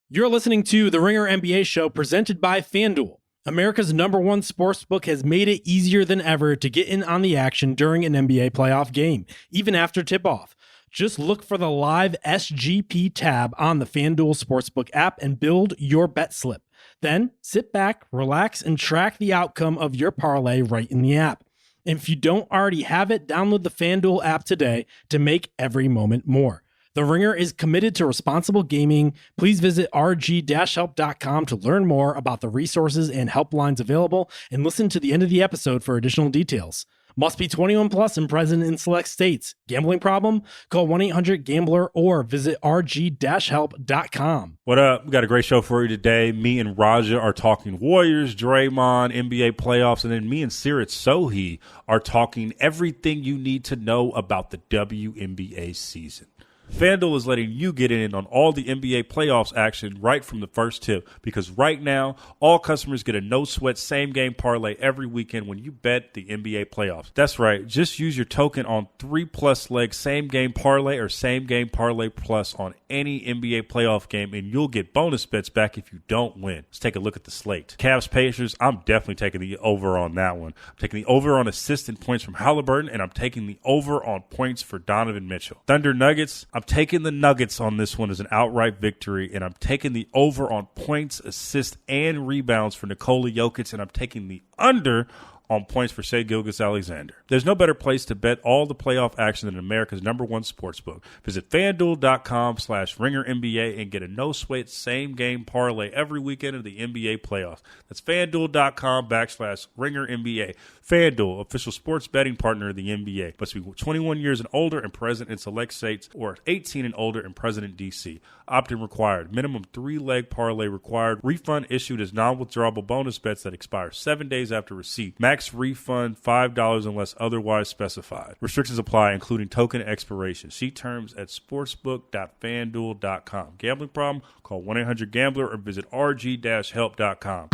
You're listening to the Ringer NBA show presented by FanDuel. America's #1 sportsbook has made it easier than ever to get in on the action during an NBA playoff game, even after tip-off. Just look for the live SGP tab on the FanDuel Sportsbook app and build your bet slip. Then sit back, relax, and track the outcome of your parlay right in the app. And if you don't already have it, download the FanDuel app today to make every moment more. The Ringer is committed to responsible gaming. Please visit rg-help.com to learn more about the resources and helplines available and listen to the end of the episode for additional details. Must be 21 plus and present in select states. Gambling problem? Call 1-800-GAMBLER or visit rg-help.com. What up? We got a great show for you today. Me and Raja are talking Warriors, Draymond, NBA playoffs, and then me and Seerat Sohi are talking everything you need to know about the WNBA season. FanDuel is letting you get in on all the NBA playoffs action right from the first tip, because right now, all customers get a no-sweat same-game parlay every weekend when you bet the NBA playoffs. That's right. Just use your token on 3+ leg same-game parlay or same-game parlay plus on any NBA playoff game, and you'll get bonus bets back if you don't win. Let's take a look at the slate. Cavs Pacers, I'm definitely taking the over on that one. I'm taking the over on assists and points from Halliburton, and I'm taking the over on points for Donovan Mitchell. Thunder Nuggets, I'm taking the Nuggets on this one as an outright victory, and I'm taking the over on points, assists, and rebounds for Nikola Jokic, and I'm taking the under on points for Shai Gilgeous-Alexander. There's no better place to bet all the playoff action than America's #1 sportsbook. Visit FanDuel.com/RingerNBA and get a no-sweat same-game parlay every weekend of the NBA playoffs. That's FanDuel.com/RingerNBA. FanDuel, official sports betting partner of the NBA. Must be 21 years and older and present in select states, or 18 and older and present in D.C. Opt-in required. Minimum 3-leg parlay required. Refund issued as non-withdrawable bonus bets that expire 7 days after receipt. Max refund $5 unless otherwise specified. Restrictions apply, including token expiration. See terms at sportsbook.fanduel.com. Gambling problem? Call 1-800-GAMBLER or visit rg-help.com.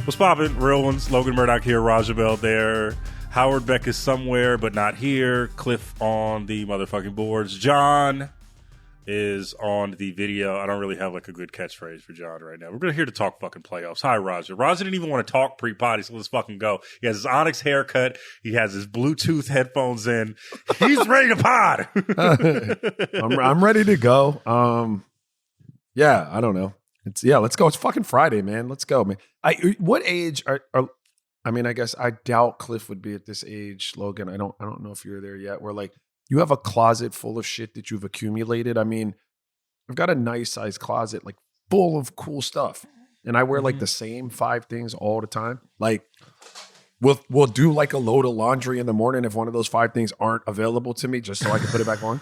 What's poppin'? Real ones. Logan Murdoch here. Raja Bell there. Howard Beck is somewhere but not here. Cliff on the motherfucking boards. John is on the video. I don't really have like a good catchphrase for John right now. We're here to talk fucking playoffs. Hi, Raja. Raja didn't even want to talk pre-potty, so let's fucking go. He has his Onyx haircut. He has his Bluetooth headphones in. He's ready to pod. I'm ready to go. Yeah, I don't know. Let's go. It's fucking Friday, man. Let's go, man. What age are I mean, I guess I doubt Cliff would be at this age, Logan. I don't know if you're there yet. Where like you have a closet full of shit that you've accumulated. I mean, I've got a nice sized closet, like full of cool stuff. And I wear like the same 5 things all the time. Like we'll do like a load of laundry in the morning if one of those 5 things aren't available to me, just so I can put it back on.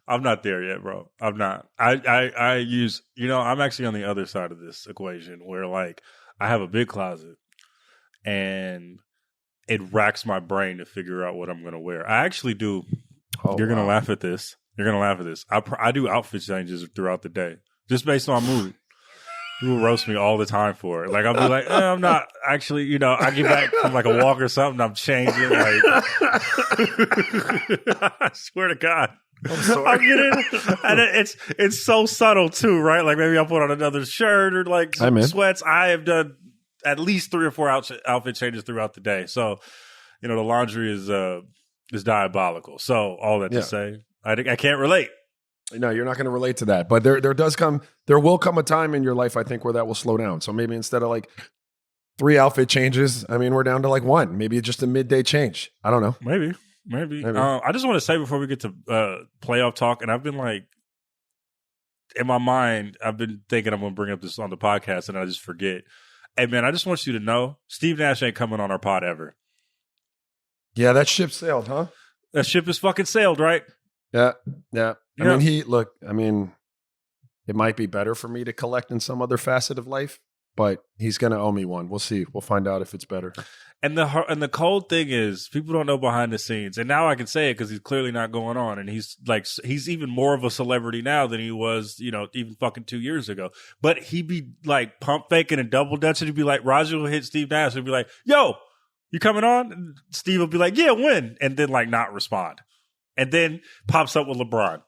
I'm not there yet, bro. I'm not. I use, I'm actually on the other side of this equation where like I have a big closet and it racks my brain to figure out what I'm going to wear. I actually do. You're going to laugh at this. You're going to laugh at this. I do outfit changes throughout the day just based on mood. People roast me all the time for it. Like, I'll be like, I'm not actually, I get back from like a walk or something, I'm changing. Like, I swear to God. I'm sorry. I'm getting, and it's so subtle too, right? Like maybe I'll put on another shirt or like some sweats. I have done at least 3 or 4 outfit changes throughout the day. So, the laundry is diabolical. So all that to say, I can't relate. No, you're not going to relate to that. But there will come a time in your life, I think, where that will slow down. So maybe instead of like 3 outfit changes, I mean, we're down to like 1. Maybe just a midday change. I don't know. Maybe. I just want to say before we get to playoff talk, and I've been like, in my mind, I've been thinking I'm going to bring up this on the podcast, and I just forget. Hey, man, I just want you to know, Steve Nash ain't coming on our pod ever. Yeah, that ship sailed, huh? That ship is fucking sailed, right? Yeah. I mean, it might be better for me to collect in some other facet of life, but he's going to owe me one. We'll see. We'll find out if it's better. And the cold thing is, people don't know behind the scenes. And now I can say it because he's clearly not going on. And he's even more of a celebrity now than he was, even fucking 2 years ago. But he'd be like pump faking and double dutching. He'd be like, Raja will hit Steve Nash and be like, yo, You coming on? And Steve will be like, yeah, when? And then like not respond. And then pops up with LeBron.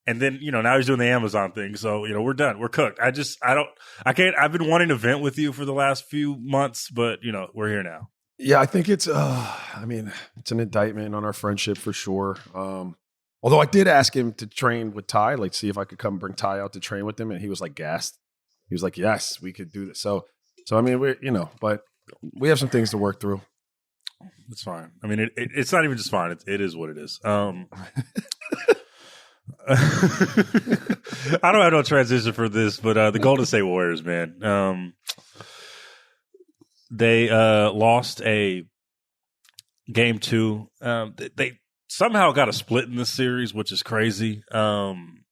And then, now he's doing the Amazon thing. So, we're done. We're cooked. I've been wanting to vent with you for the last few months, but, we're here now. Yeah, I think it's an indictment on our friendship for sure. Although I did ask him to train with Ty, like see if I could come bring Ty out to train with him. And he was like gassed. He was like, yes, we could do this. So I mean, but we have some things to work through. It's fine. I mean, it's not even just fine. It is what it is. I don't have no transition for this, but the Golden State Warriors, man, they lost a game 2. They somehow got a split in this series, which is crazy. And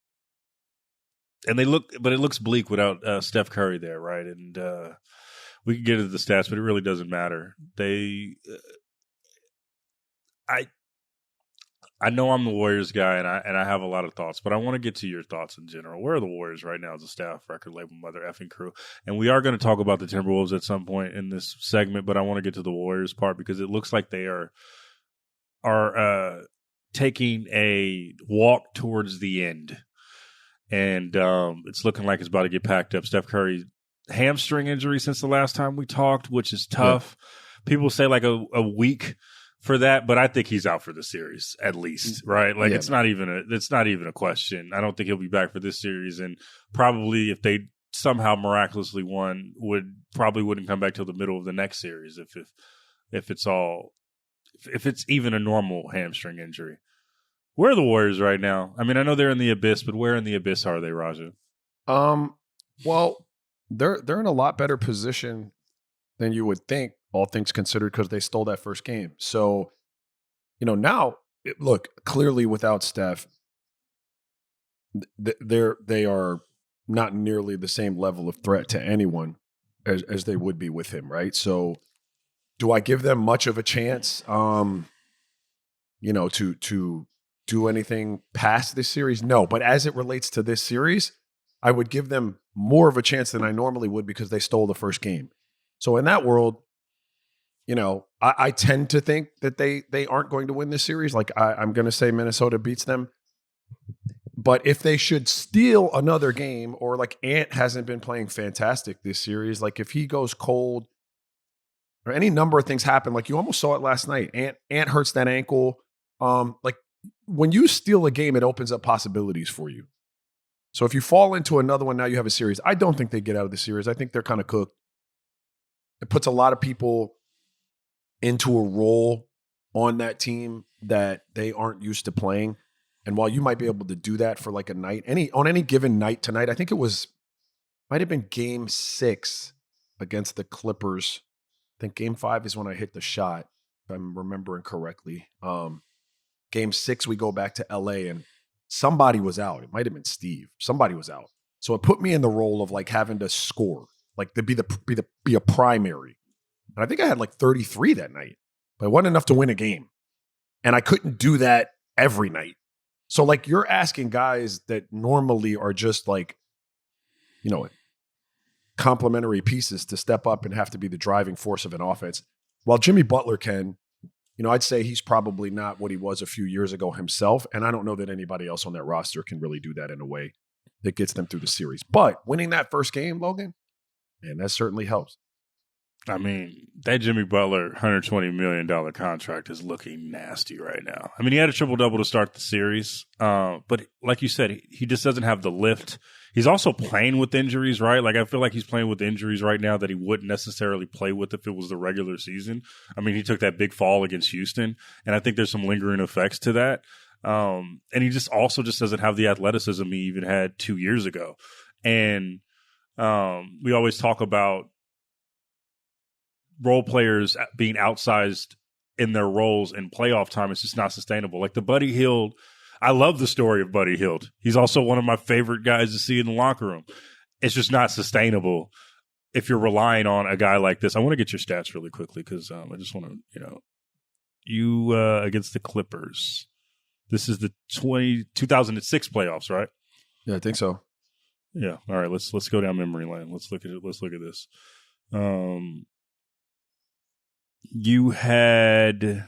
it looks bleak without Steph Curry there, right? And we can get into the stats, but it really doesn't matter. I know I'm the Warriors guy, and I have a lot of thoughts, but I want to get to your thoughts in general. Where are the Warriors right now as a staff, record label, mother effing crew? And we are going to talk about the Timberwolves at some point in this segment, but I want to get to the Warriors part because it looks like they are taking a walk towards the end, and it's looking like it's about to get packed up. Steph Curry hamstring injury since the last time we talked, which is tough. Yeah. People say like a week for that, but I think he's out for the series at least, right? Like it's not even a question. I don't think he'll be back for this series, and probably if they somehow miraculously won, wouldn't come back till the middle of the next series if it's even a normal hamstring injury. Where are the Warriors right now? I mean, I know they're in the abyss, but where in the abyss are they, Raja? Well, they're in a lot better position than you would think, all things considered, because they stole that first game. So, now, look, clearly without Steph, they are not nearly the same level of threat to anyone as they would be with him, right? So, do I give them much of a chance, to do anything past this series? No, but as it relates to this series, I would give them more of a chance than I normally would because they stole the first game. So in that world, I tend to think that they aren't going to win this series. Like I'm going to say Minnesota beats them. But if they should steal another game, or like Ant hasn't been playing fantastic this series, like if he goes cold or any number of things happen, like you almost saw it last night. Ant hurts that ankle. Like when you steal a game, it opens up possibilities for you. So if you fall into another one, now you have a series. I don't think they get out of the series. I think they're kind of cooked. It puts a lot of people into a role on that team that they aren't used to playing. And while you might be able to do that for like a night, on any given night tonight, I think might have been game 6 against the Clippers. I think game 5 is when I hit the shot, if I'm remembering correctly. Game 6, we go back to LA and somebody was out. It might have been Steve. Somebody was out. So it put me in the role of like having to score, like to be a primary. And I think I had like 33 that night, but it wasn't enough to win a game. And I couldn't do that every night. So like you're asking guys that normally are just like, complementary pieces to step up and have to be the driving force of an offense. While Jimmy Butler can, I'd say he's probably not what he was a few years ago himself. And I don't know that anybody else on that roster can really do that in a way that gets them through the series. But winning that first game, Logan, man, that certainly helps. I mean, that Jimmy Butler $120 million contract is looking nasty right now. I mean, he had a triple-double to start the series, but like you said, he just doesn't have the lift. He's also playing with injuries, right? Like, I feel like he's playing with injuries right now that he wouldn't necessarily play with if it was the regular season. I mean, he took that big fall against Houston, and I think there's some lingering effects to that. And he just doesn't have the athleticism he even had 2 years ago. And we always talk about role players being outsized in their roles in playoff time. It's just not sustainable. Like the Buddy Hield, I love the story of Buddy Hield. He's also one of my favorite guys to see in the locker room. It's just not sustainable if you're relying on a guy like this. I want to get your stats really quickly because I just want to, you against the Clippers. This is the 2006 playoffs, right? Yeah, I think so. Yeah. All right. Let's go down memory lane. Let's look at it. Let's look at this. you had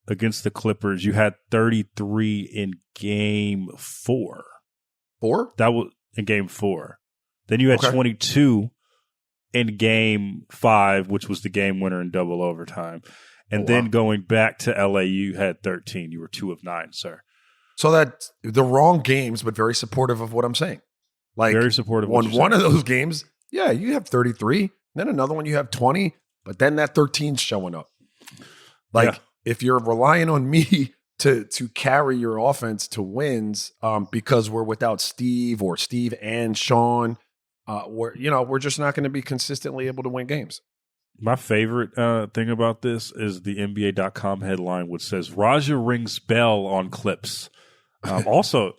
against the Clippers, you had 33 in game 4. 4? That was in game 4. Then you had 22 in game 5, which was the game winner in double overtime. And then going back to LA, you had 13. You were 2 of 9, sir. So that's the wrong games, but very supportive of what I'm saying. Like very supportive. One of those games, yeah, you have 33. Then another one, you have 20. But then that 13's showing up. Like if you're relying on me to carry your offense to wins because we're without Steve or Steve and Sean, we're just not going to be consistently able to win games. My favorite thing about this is the NBA.com headline, which says Raja rings bell on Clips. Also,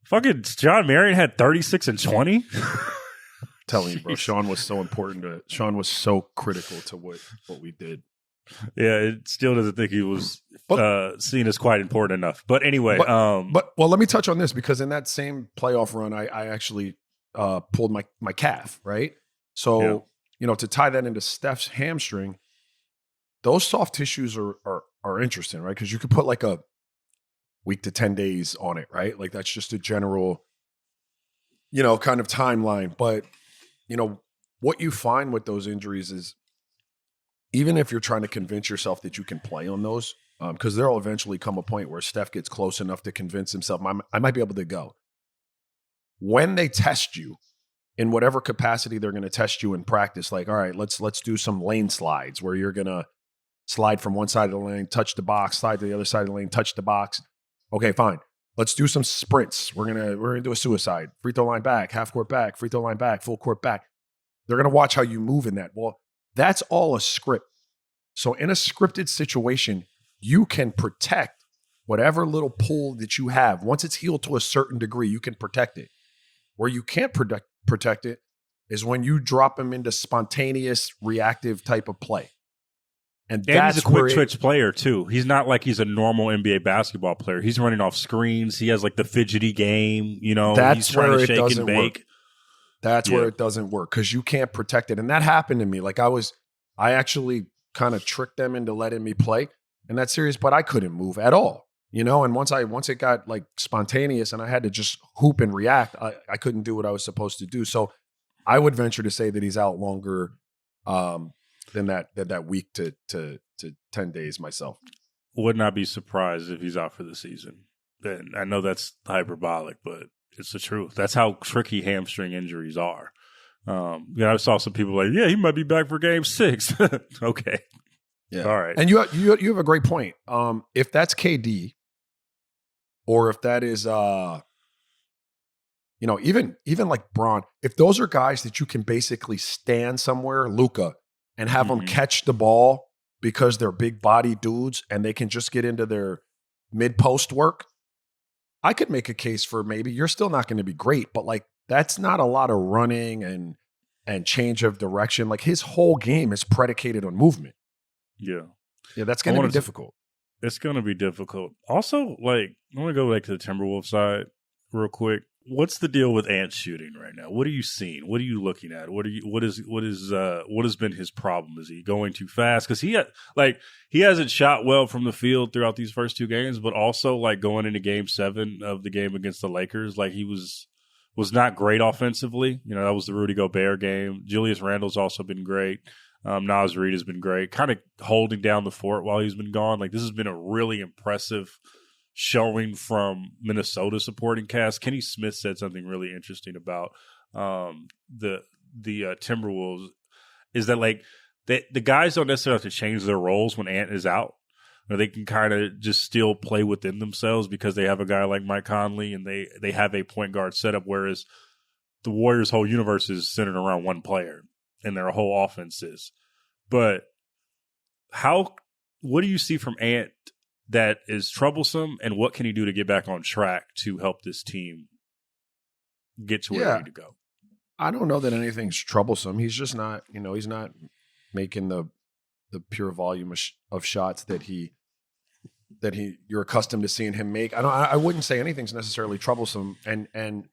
fucking John Marion had 36 and 20. Telling you, bro, Sean was so important. Sean was so critical to what we did. Yeah, it still doesn't think he was seen as quite important enough. But anyway, but let me touch on this because in that same playoff run, I actually pulled my calf, right? So to tie that into Steph's hamstring, those soft tissues are interesting, right? Because you could put like a week to 10 days on it, right? Like that's just a general, kind of timeline. But what you find with those injuries is even if you're trying to convince yourself that you can play on those, because there'll eventually come a point where Steph gets close enough to convince himself, I might be able to go. When they test you, in whatever capacity they're going to test you in practice, like, all right, let's do some lane slides where you're going to slide from one side of the lane, touch the box, slide to the other side of the lane, touch the box. Okay, fine. Let's do some sprints. We're gonna do a suicide. Free throw line back, half court back, free throw line back, full court back. They're going to watch how you move in that. Well, that's all a script. So in a scripted situation, you can protect whatever little pull that you have. Once it's healed to a certain degree, you can protect it. Where you can't protect it is when you drop them into spontaneous, reactive type of play. And that's he's a quick twitch player, too. He's not like he's a normal NBA basketball player. He's running off screens. He has like the fidgety game. That's he's trying where to it shake doesn't and bake. Work. That's where it doesn't work because you can't protect it. And that happened to me. Like I actually kind of tricked them into letting me play in that series, but I couldn't move at all. And once it got like spontaneous and I had to just hoop and react, I couldn't do what I was supposed to do. So I would venture to say that he's out longer than that week to 10 days myself. Would not be surprised if he's out for the season. And I know that's hyperbolic, but it's the truth. That's how tricky hamstring injuries are. I saw some people like, he might be back for game 6. Okay. Yeah. All right. And you have a great point. If that's KD, or if that is even like Bron, if those are guys that you can basically stand somewhere, Luka, and have them catch the ball because they're big body dudes and they can just get into their mid-post work, I could make a case for maybe you're still not going to be great, but like that's not a lot of running and change of direction. Like his whole game is predicated on movement. Yeah. Yeah, that's going to be difficult. It's going to be difficult. Also, like, I want to go back to the Timberwolves side real quick. What's the deal with Ant shooting right now? What are you seeing? What are you looking at? What has been his problem? Is he going too fast? Because he hasn't shot well from the field throughout these first 2 games, but also like going into Game 7 of the game against the Lakers, like he was not great offensively. That was the Rudy Gobert game. Julius Randle's also been great. Naz Reid has been great, kind of holding down the fort while he's been gone. Like this has been a really impressive showing from Minnesota supporting cast. Kenny Smith said something really interesting about the Timberwolves is that like the guys don't necessarily have to change their roles when Ant is out. They can kind of just still play within themselves because they have a guy like Mike Conley and they have a point guard setup, whereas the Warriors' whole universe is centered around one player and their whole offense is. But what do you see from Ant that is troublesome, and what can he do to get back on track to help this team get to where they need to go? I don't know that anything's troublesome. He's just not, he's not making the pure volume of shots that you're accustomed to seeing him make. I wouldn't say anything's necessarily troublesome. And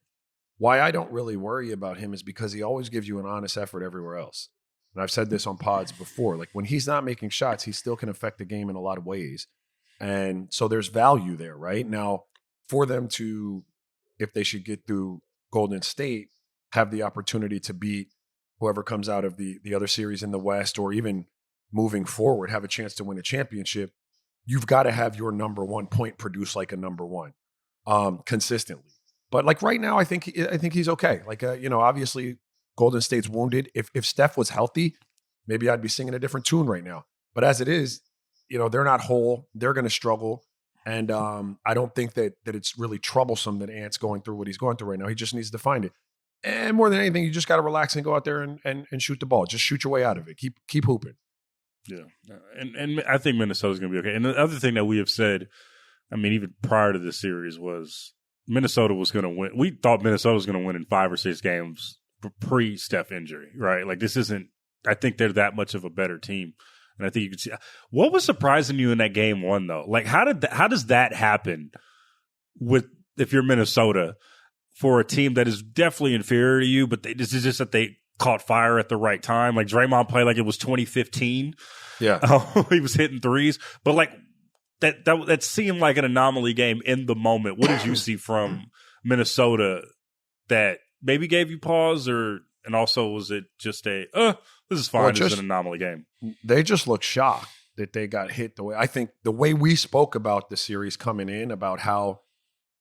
why I don't really worry about him is because he always gives you an honest effort everywhere else. and I've said this on pods before, like when he's not making shots, he still can affect the game in a lot of ways. And so there's value there, right? Now, for them to, if they should get through Golden State, have the opportunity to beat whoever comes out of the other series in the West, or even moving forward, have a chance to win a championship, you've got to have your number one point produce like a number one consistently. But like right now, I think he's okay. Like, obviously Golden State's wounded. If Steph was healthy, maybe I'd be singing a different tune right now. But as it is, they're not whole. They're going to struggle. And I don't think that it's really troublesome that Ant's going through what he's going through right now. He just needs to find it. And more than anything, you just got to relax and go out there and shoot the ball. Just shoot your way out of it. Keep hooping. Yeah. And I think Minnesota's going to be okay. And the other thing that we have said, I mean, even prior to this series, was Minnesota was going to win. We thought Minnesota was going to win in 5 or 6 games pre-Steph injury, right? Like, this isn't – I think they're that much of a better team. And I think you can see – what was surprising you in that game one, though? Like, how does that happen if you're Minnesota for a team that is definitely inferior to you, but this is just that they caught fire at the right time? Like, Draymond played like it was 2015. Yeah. He was hitting threes. But, like, that seemed like an anomaly game in the moment. What did you see from Minnesota that maybe gave you pause, and also was it just this is fine, this is an anomaly game? They just looked shocked that they got hit the way. I think the way we spoke about the series coming in, about how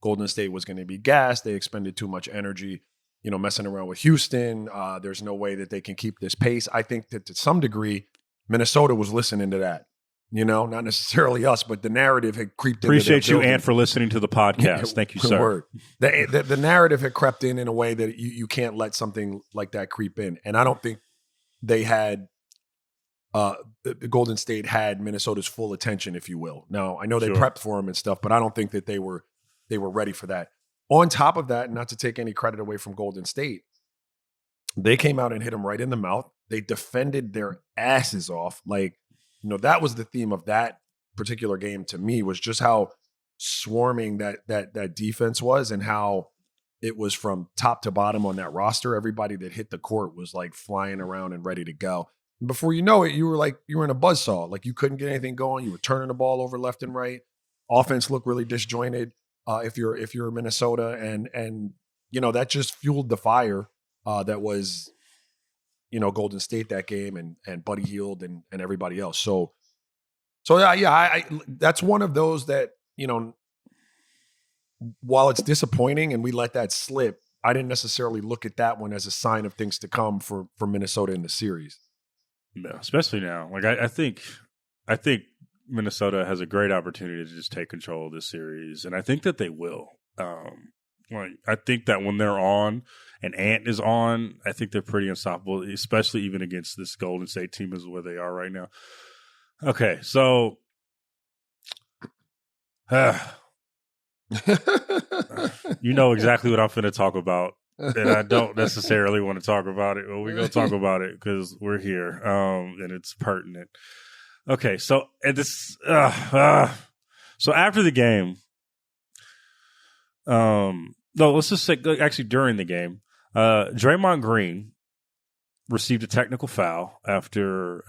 Golden State was going to be gassed, they expended too much energy, messing around with Houston. There's no way that they can keep this pace. I think that to some degree, Minnesota was listening to that. Not necessarily us, but the narrative had creeped in. Appreciate you, Ant, for listening to the podcast. Thank you, sir. Word. The narrative had crept in a way that you can't let something like that creep in. And I don't think they had the Golden State had Minnesota's full attention, if you will. Now, I know they prepped for them and stuff, but I don't think that they were ready for that. On top of that, not to take any credit away from Golden State, they came out and hit them right in the mouth. They defended their asses off. Like, that was the theme of that particular game to me, was just how swarming that defense was, and how it was from top to bottom on that roster. Everybody that hit the court was like flying around and ready to go. And before you know it, you were in a buzzsaw. Like, you couldn't get anything going. You were turning the ball over left and right. Offense looked really disjointed. If you're Minnesota, and that just fueled the fire that was Golden State that game, and Buddy Hield and everybody else. So I that's one of those that, while it's disappointing and we let that slip, I didn't necessarily look at that one as a sign of things to come for Minnesota in the series. No, especially now. Like, I think Minnesota has a great opportunity to just take control of this series, and I think that they will. I think that when they're on and Ant is on, I think they're pretty unstoppable, especially even against this Golden State team is where they are right now. Okay, so you know exactly what I'm going to talk about, and I don't necessarily want to talk about it, but we're going to talk about it because we're here, and it's pertinent. Okay, so so after the game, no, let's just say actually during the game, Draymond Green received a technical foul after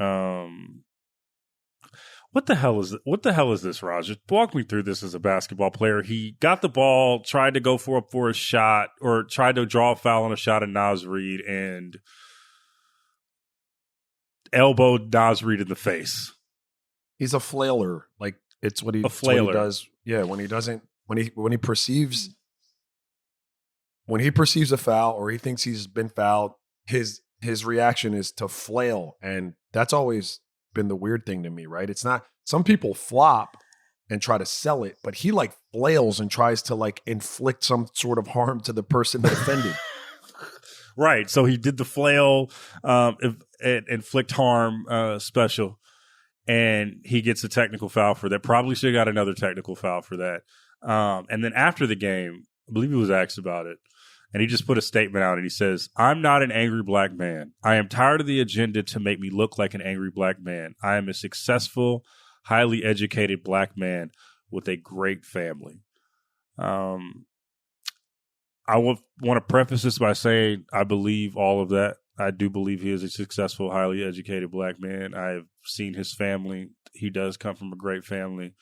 what the hell is this, Raj? Walk me through this as a basketball player. He got the ball, tried to go for a shot, or tried to draw a foul on a shot at Naz Reid, and elbowed Naz Reid in the face. He's a flailer. Like, it's what he does. Yeah, when he perceives a foul, or he thinks he's been fouled, his reaction is to flail, and that's always been the weird thing to me, right? It's not, some people flop and try to sell it, but he like flails and tries to like inflict some sort of harm to the person that offended. Right. So he did the flail, inflict harm special, and he gets a technical foul for that. Probably should have got another technical foul for that. And then after the game, I believe he was asked about it, and he just put a statement out, and he says, "I'm not an angry black man. I am tired of the agenda to make me look like an angry black man. I am a successful, highly educated black man with a great family." I want to preface this by saying I believe all of that. I do believe he is a successful, highly educated black man. I've seen his family. He does come from a great family.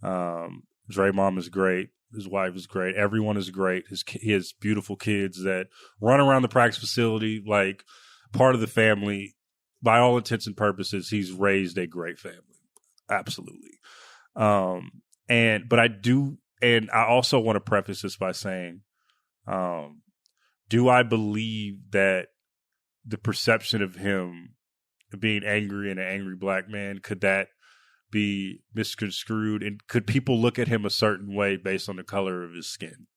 Draymond is great. His wife is great. Everyone is great. He has beautiful kids that run around the practice facility like part of the family. By all intents and purposes, he's raised a great family. Absolutely. But I do, and I also want to preface this by saying, do I believe that the perception of him being angry and an angry black man, could that be misconstrued? And could people look at him a certain way based on the color of his skin?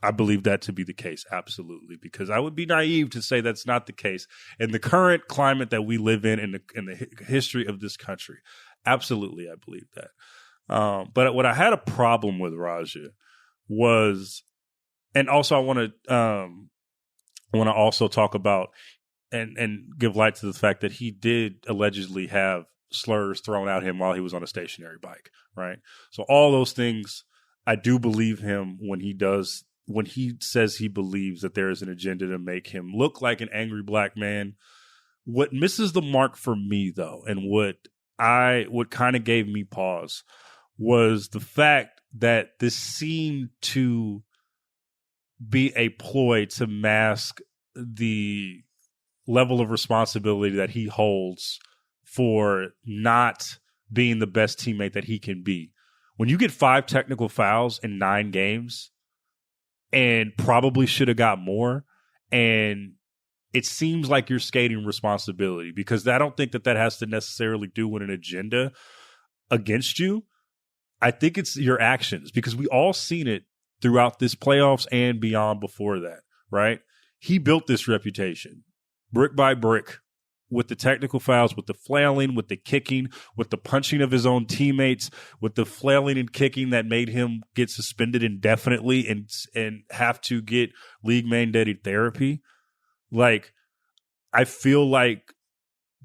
I believe that to be the case, absolutely, because I would be naive to say that's not the case in the current climate that we live in the history of this country. Absolutely, I believe that. But what I had a problem with Raja was, and also I want to also talk about and give light to the fact that he did allegedly have slurs thrown at him while he was on a stationary bike, right? So all those things, I do believe him when he says he believes that there is an agenda to make him look like an angry black man. What misses the mark for me, though, and what kind of gave me pause was the fact that this seemed to be a ploy to mask the level of responsibility that he holds for not being the best teammate that he can be. When you get 5 technical fouls in 9 games and probably should have got more, and it seems like you're skating responsibility, because I don't think that has to necessarily do with an agenda against you. I think it's your actions, because we all seen it throughout this playoffs and beyond before that, right? He built this reputation brick by brick with the technical fouls, with the flailing, with the kicking, with the punching of his own teammates, with the flailing and kicking that made him get suspended indefinitely and have to get league mandated therapy. Like, I feel like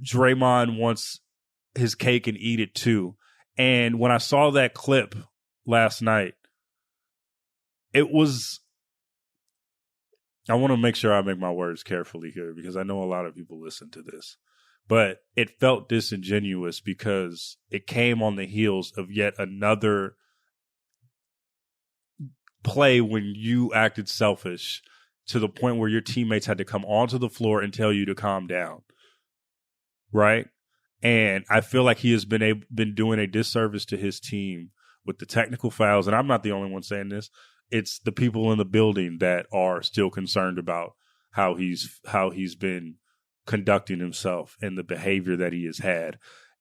Draymond wants his cake and eat it too. And when I saw that clip last night, it was, I want to make sure I make my words carefully here, because I know a lot of people listen to this, but it felt disingenuous because it came on the heels of yet another play when you acted selfish to the point where your teammates had to come onto the floor and tell you to calm down, right? And I feel like he has been doing a disservice to his team with the technical fouls, and I'm not the only one saying this. It's the people in the building that are still concerned about how he's been conducting himself and the behavior that he has had.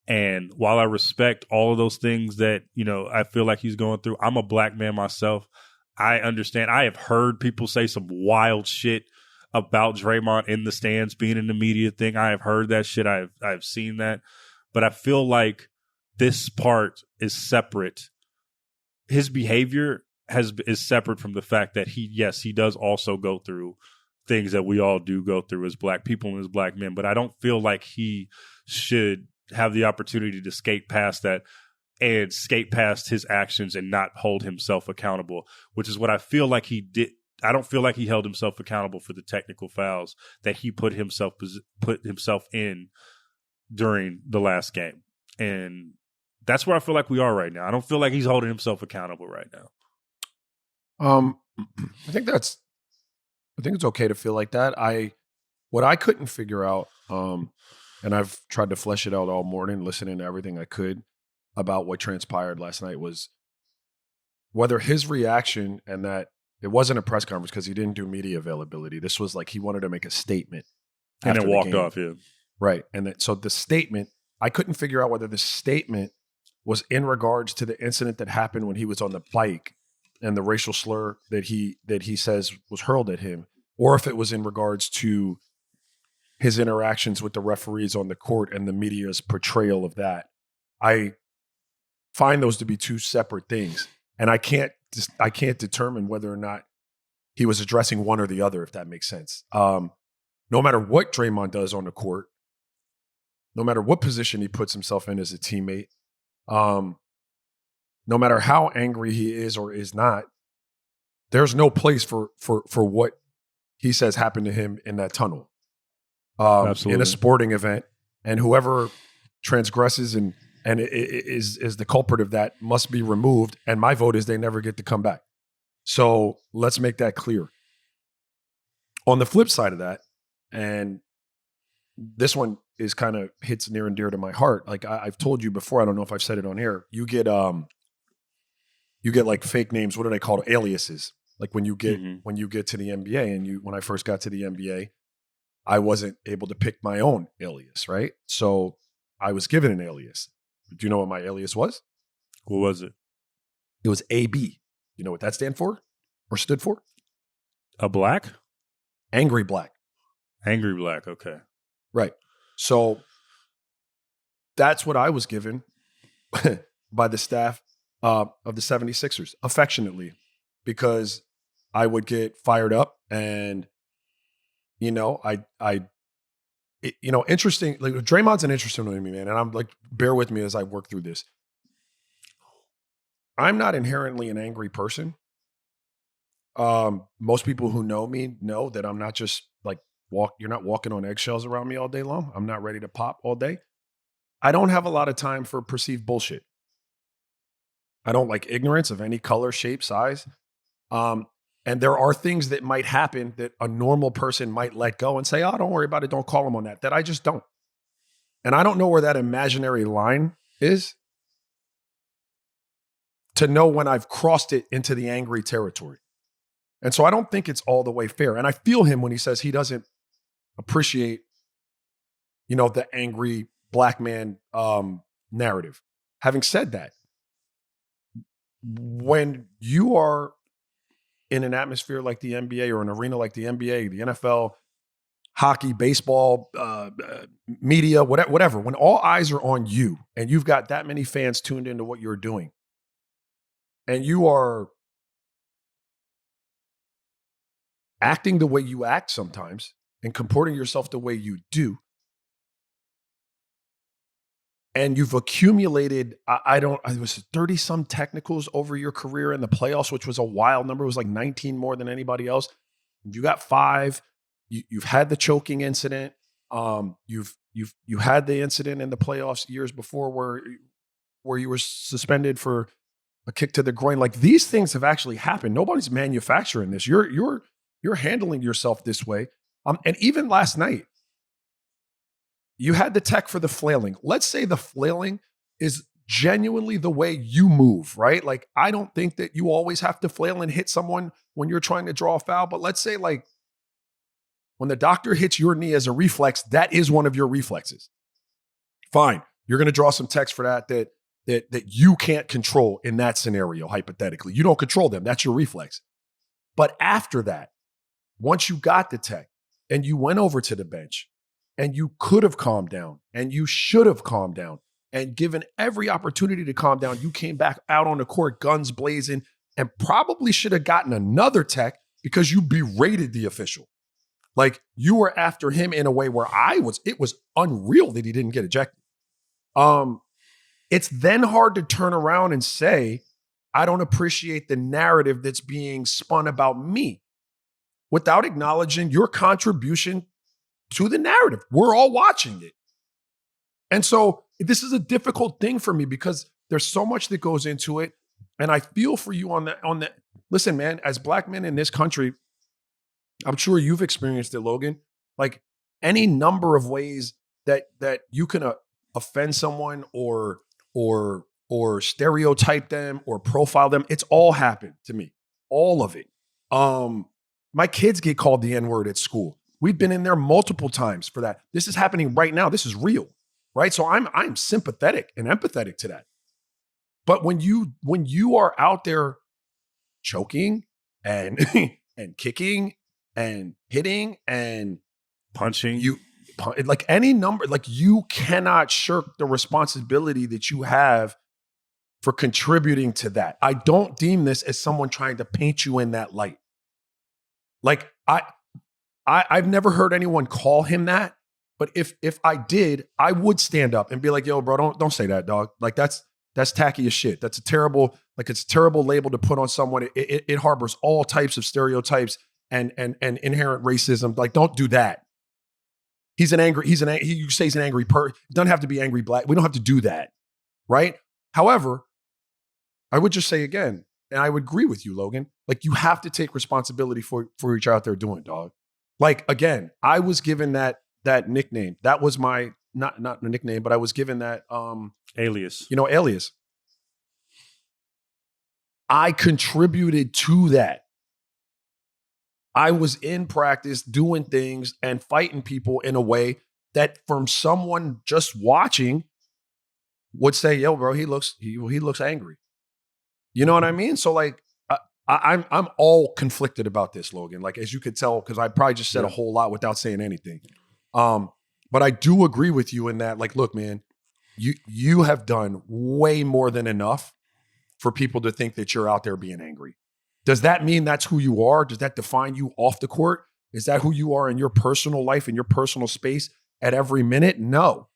And while I respect all of those things that, I feel like he's going through, I'm a black man myself. I understand. I have heard people say some wild shit about Draymond in the stands being in the media thing. I have heard that shit. I've seen that. But I feel like this part is separate. His behavior is separate from the fact that he does also go through things that we all do go through as black people and as black men. But I don't feel like he should have the opportunity to skate past that and skate past his actions and not hold himself accountable, which is what I feel like he did. I don't feel like he held himself accountable for the technical fouls that he put himself in during the last game. And that's where I feel like we are right now. I don't feel like he's holding himself accountable right now. I think it's okay to feel like that. What I couldn't figure out, and I've tried to flesh it out all morning, listening to everything I could about what transpired last night, was whether his reaction, and that it wasn't a press conference because he didn't do media availability. This was like he wanted to make a statement. And then walked off, yeah. Right. And so the statement, I couldn't figure out whether the statement was in regards to the incident that happened when he was on the bike and the racial slur that he says was hurled at him, or if it was in regards to his interactions with the referees on the court and the media's portrayal of that. I find those to be two separate things, and I can't determine whether or not he was addressing one or the other, if that makes sense. No matter what Draymond does on the court, no matter what position he puts himself in as a teammate, no matter how angry he is or is not, there's no place for what he says happened to him in that tunnel. in a sporting event, and whoever transgresses and is the culprit of that must be removed. And my vote is they never get to come back. So let's make that clear. On the flip side of that, and this one is kind of hits near and dear to my heart. Like I've told you before, I don't know if I've said it on air. You get like fake names. What do they call it? Aliases. Like when you get to the NBA, and when I first got to the NBA, I wasn't able to pick my own alias, right? So I was given an alias. Do you know what my alias was? What was it? It was AB. You know what that stand for or stood for? A black? Angry Black. Angry Black, okay. Right. So that's what I was given by the staff of the 76ers, affectionately, because I would get fired up and, interesting. Like Draymond's an interesting one to me, man. And I'm like, bear with me as I work through this. I'm not inherently an angry person. Most people who know me know that I'm not just like you're not walking on eggshells around me all day long. I'm not ready to pop all day. I don't have a lot of time for perceived bullshit. I don't like ignorance of any color, shape, size. And there are things that might happen that a normal person might let go and say, oh, don't worry about it. Don't call them on that I just don't. And I don't know where that imaginary line is to know when I've crossed it into the angry territory. And so I don't think it's all the way fair. And I feel him when he says he doesn't appreciate, the angry black man narrative. Having said that, when you are in an atmosphere like the NBA or an arena like the NBA, the NFL, hockey, baseball, media, whatever, when all eyes are on you and you've got that many fans tuned into what you're doing, and you are acting the way you act sometimes and comporting yourself the way you do, and you've accumulated, it was 30 some technicals over your career in the playoffs, which was a wild number. It was like 19 more than anybody else. You got 5. You've had the choking incident. You had the incident in the playoffs years before where you were suspended for a kick to the groin. Like these things have actually happened. Nobody's manufacturing this. You're handling yourself this way. And even last night, you had the tech for the flailing. Let's say the flailing is genuinely the way you move, right? Like, I don't think that you always have to flail and hit someone when you're trying to draw a foul. But let's say, like, when the doctor hits your knee as a reflex, that is one of your reflexes. Fine. You're going to draw some text for that you can't control in that scenario, hypothetically. You don't control them. That's your reflex. But after that, once you got the tech and you went over to the bench, and you could have calmed down, and you should have calmed down, and given every opportunity to calm down, you came back out on the court, guns blazing, and probably should have gotten another tech because you berated the official. Like, you were after him in a way where it was unreal that he didn't get ejected. It's then hard to turn around and say, I don't appreciate the narrative that's being spun about me, without acknowledging your contribution to the narrative. We're all watching it. And so this is a difficult thing for me because there's so much that goes into it. And I feel for you on that. Listen, man, as black men in this country, I'm sure you've experienced it, Logan. Like, any number of ways that you can offend someone or stereotype them or profile them. It's all happened to me. All of it. My kids get called the N-word at school. We've been in there multiple times for that. This is happening right now. This is real, right? So I'm sympathetic and empathetic to that. But when you are out there choking and and kicking and hitting and punching, like any number, like, you cannot shirk the responsibility that you have for contributing to that. I don't deem this as someone trying to paint you in that light. Like, I've never heard anyone call him that, but if I did, I would stand up and be like, "Yo, bro, don't say that, dog. Like, that's tacky as shit. It's a terrible label to put on someone. It harbors all types of stereotypes and inherent racism. Like, don't do that." you say he's an angry doesn't have to be angry black. We don't have to do that, right? However, I would just say again, and I would agree with you, Logan, like you have to take responsibility for what you're out there doing, dog. Like, again, I was given that nickname. That was my, not a nickname, but I was given that alias. Alias. I contributed to that. I was in practice doing things and fighting people in a way that from someone just watching would say, yo, bro, he looks angry. You know what I mean? So like, I'm all conflicted about this, Logan. Like, as you could tell, because I probably just said a whole lot without saying anything. But I do agree with you in that, like, look, man, you have done way more than enough for people to think that you're out there being angry. Does that mean that's who you are? Does that define you off the court? Is that who you are in your personal life, in your personal space at every minute? No.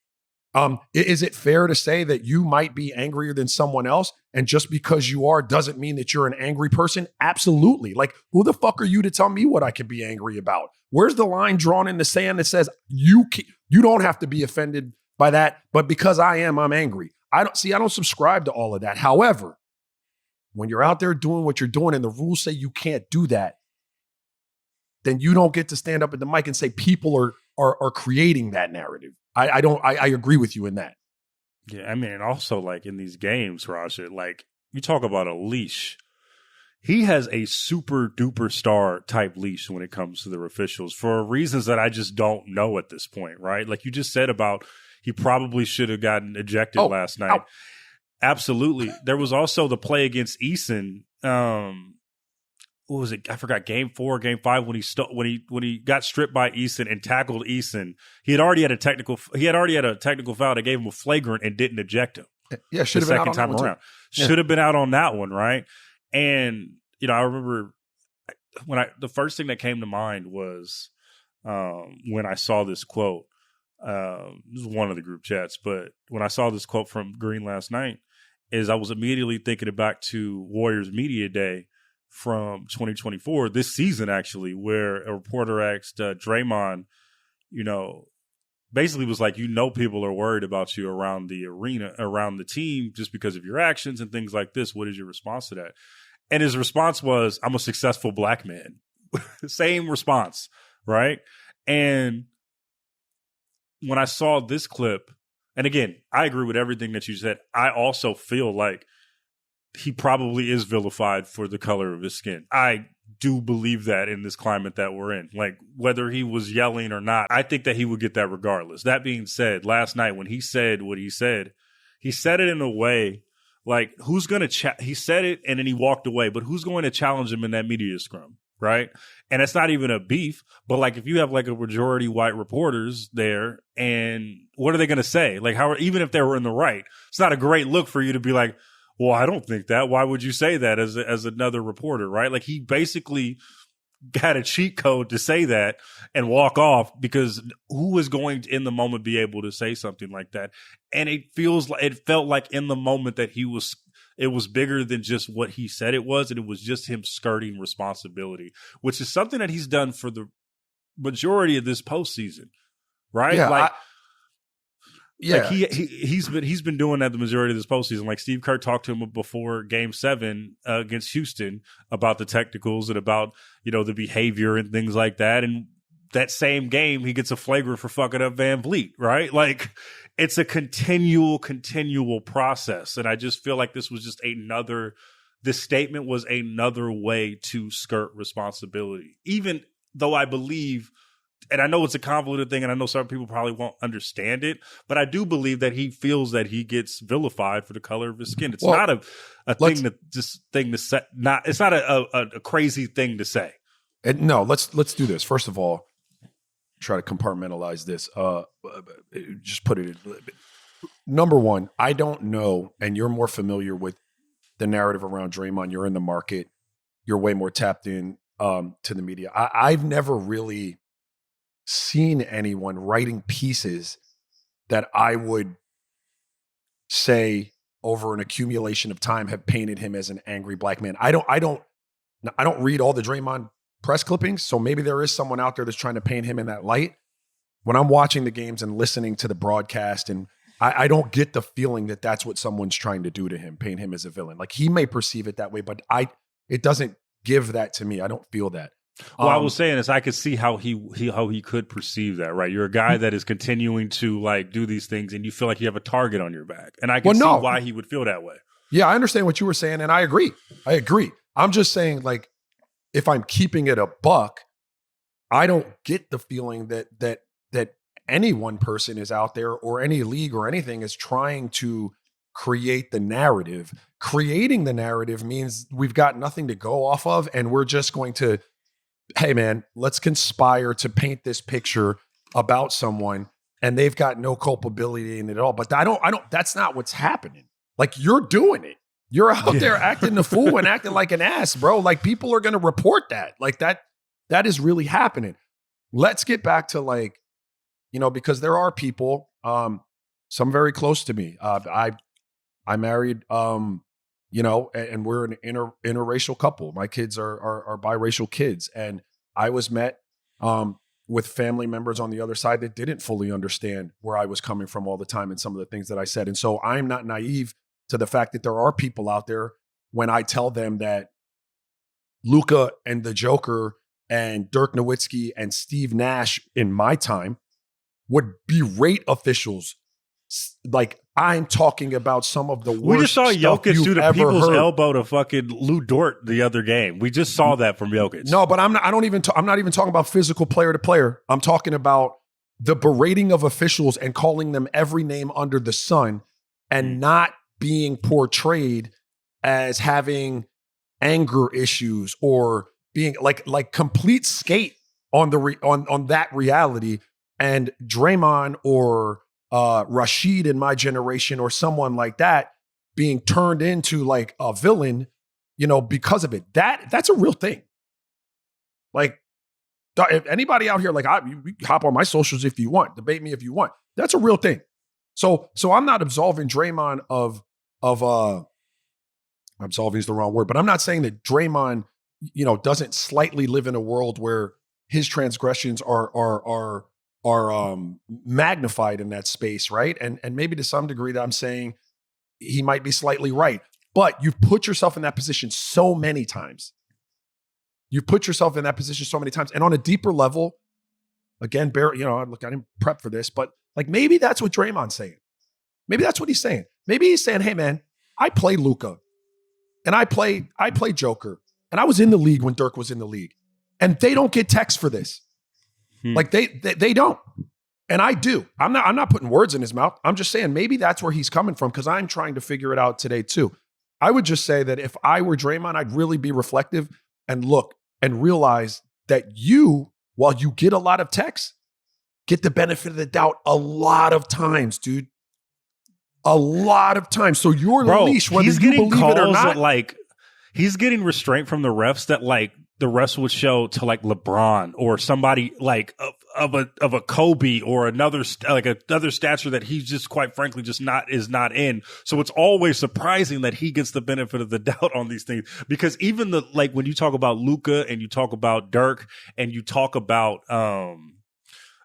Is it fair to say that you might be angrier than someone else, and just because you are doesn't mean that you're an angry person? Absolutely. Like, who the fuck are you to tell me what I could be angry about? Where's the line drawn in the sand that says you don't have to be offended by that, but because I am, I'm angry? I don't subscribe to all of that. However, when you're out there doing what you're doing and the rules say you can't do that, then you don't get to stand up at the mic and say people are creating that narrative. I agree with you in that. Yeah, I mean, and also like in these games, Raja, like you talk about a leash. He has a super duper star type leash when it comes to the officials for reasons that I just don't know at this point, right? Like you just said about he probably should have gotten ejected last night. Absolutely. There was also the play against Eason. What was it? I forgot. Game 4, Game 5 when he got stripped by Eason and tackled Eason. He had already had a technical foul that gave him a flagrant and didn't eject him. Yeah, should have been out on that one around. Should have been out on that one, right? And I remember the first thing that came to mind was when I saw this quote. This was one of the group chats, but when I saw this quote from Green last night, is I was immediately thinking back to Warriors Media Day from 2024, this season actually, where a reporter asked Draymond, basically was like, people are worried about you around the arena, around the team, just because of your actions and things like this. What is your response to that? And his response was, I'm a successful black man. Same response, right? And when I saw this clip, and again, I agree with everything that you said. I also feel like he probably is vilified for the color of his skin. I do believe that in this climate that we're in. Like, whether he was yelling or not, I think that he would get that regardless. That being said, last night when he said what he said it in a way like, who's going to he said it and then he walked away, but who's going to challenge him in that media scrum, right? And it's not even a beef, but like if you have like a majority white reporters there, and what are they going to say? Like, even if they were in the right, it's not a great look for you to be like, well, I don't think that. Why would you say that as another reporter, right? Like, he basically had a cheat code to say that and walk off, because who is going to, in the moment, be able to say something like that? And it felt like in the moment that it was bigger than just what he said it was, and it was just him skirting responsibility, which is something that he's done for the majority of this postseason, right? Yeah, Like he's been doing that the majority of this postseason. Like, Steve Kerr talked to him before Game 7 against Houston about the technicals and about the behavior and things like that. And that same game, he gets a flagrant for fucking up Van Vliet, right? Like, it's a continual process. And I just feel like this was just this statement was another way to skirt responsibility, even though I believe. And I know it's a convoluted thing, and I know some people probably won't understand it, but I do believe that he feels that he gets vilified for the color of his skin. It's not a thing to say. It's not a crazy thing to say. No, let's do this. First of all, try to compartmentalize this. Just put it in. Number one, I don't know, and you're more familiar with the narrative around Draymond. You're in the market. You're way more tapped in to the media. I've never really seen anyone writing pieces that I would say over an accumulation of time have painted him as an angry black man. I don't read all the Draymond press clippings, so maybe there is someone out there that's trying to paint him in that light. when I'm watching the games and listening to the broadcast, and I don't get the feeling that that's what someone's trying to do to him, paint him as a villain. Like, he may perceive it that way, but it doesn't give that to me. I don't feel that. Well, I was saying is I could see how he could perceive that, right? You're a guy that is continuing to like do these things, and you feel like you have a target on your back, and I can see why he would feel that way. Yeah, I understand what you were saying, and I agree. I'm just saying, like, if I'm keeping it a buck, I don't get the feeling that any one person is out there, or any league or anything is trying to create the narrative. Creating the narrative means we've got nothing to go off of, and we're just going to, hey man, let's conspire to paint this picture about someone, and they've got no culpability in it at all. But I don't, that's not what's happening. Like, you're doing it. You're out there acting the fool and acting like an ass, bro. Like, people are going to report that. Like, that is really happening. Let's get back to, like, because there are people, some very close to me. I married, and we're an interracial couple. My kids are biracial kids. And I was met with family members on the other side that didn't fully understand where I was coming from all the time and some of the things that I said. And so I'm not naive to the fact that there are people out there, when I tell them that Luka and the Joker and Dirk Nowitzki and Steve Nash in my time would berate officials. Like, I'm talking about some of the worst. We just saw Jokic do the people's elbow to fucking Lou Dort the other game. We just saw that from Jokic. No, but I'm not even talking about physical player to player. I'm talking about the berating of officials and calling them every name under the sun, and not being portrayed as having anger issues or being like complete skate on on that reality. And Draymond or Rashid in my generation, or someone like that, being turned into like a villain, because of it. That's a real thing. Like, if anybody out here, like, you hop on my socials if you want, debate me if you want. That's a real thing. So I'm not absolving Draymond of absolving is the wrong word, but I'm not saying that Draymond, doesn't slightly live in a world where his transgressions are magnified in that space, right? And maybe to some degree that I'm saying he might be slightly right, but you've put yourself in that position so many times. And on a deeper level, again, Barry, look, I didn't prep for this, but like, maybe that's what Draymond's saying. Maybe that's what he's saying. Maybe he's saying, hey man, I play Luka and I play Joker, and I was in the league when Dirk was in the league, and they don't get texts for this. Like, they don't. And I do. I'm not putting words in his mouth. I'm just saying maybe that's where he's coming from, because I'm trying to figure it out today too. I would just say that if I were Draymond, I'd really be reflective and look and realize that while you get a lot of texts, get the benefit of the doubt a lot of times, dude. A lot of times. So your leash, whether you believe it or not. Like, he's getting restraint from the refs that, like, the refs would show to, like, LeBron or somebody like of a Kobe or another stature that he's just, quite frankly, just is not in. So it's always surprising that he gets the benefit of the doubt on these things, because even when you talk about Luka and you talk about Dirk and you talk about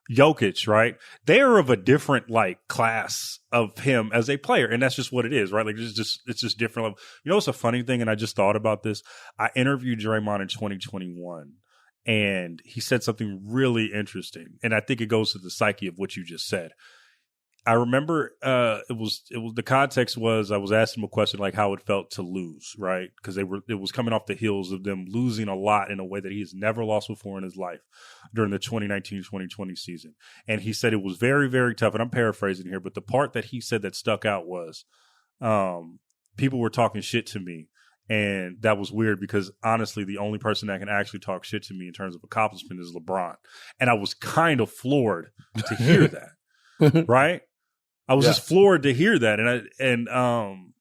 Jokic, right? They are of a different like class of him as a player, and that's just what it is, right? Like it's just different. It's a funny thing, and I just thought about this. I interviewed Draymond in 2021, and he said something really interesting, and I think it goes to the psyche of what you just said. I remember it was the context was I was asking him a question like how it felt to lose, right? Because it was coming off the heels of them losing a lot in a way that he has never lost before in his life during the 2019-2020 season. And he said it was very, very tough. And I'm paraphrasing here, but the part that he said that stuck out was people were talking shit to me. And that was weird because honestly, the only person that can actually talk shit to me in terms of accomplishment is LeBron. And I was kind of floored to hear that, right? I was just floored to hear that.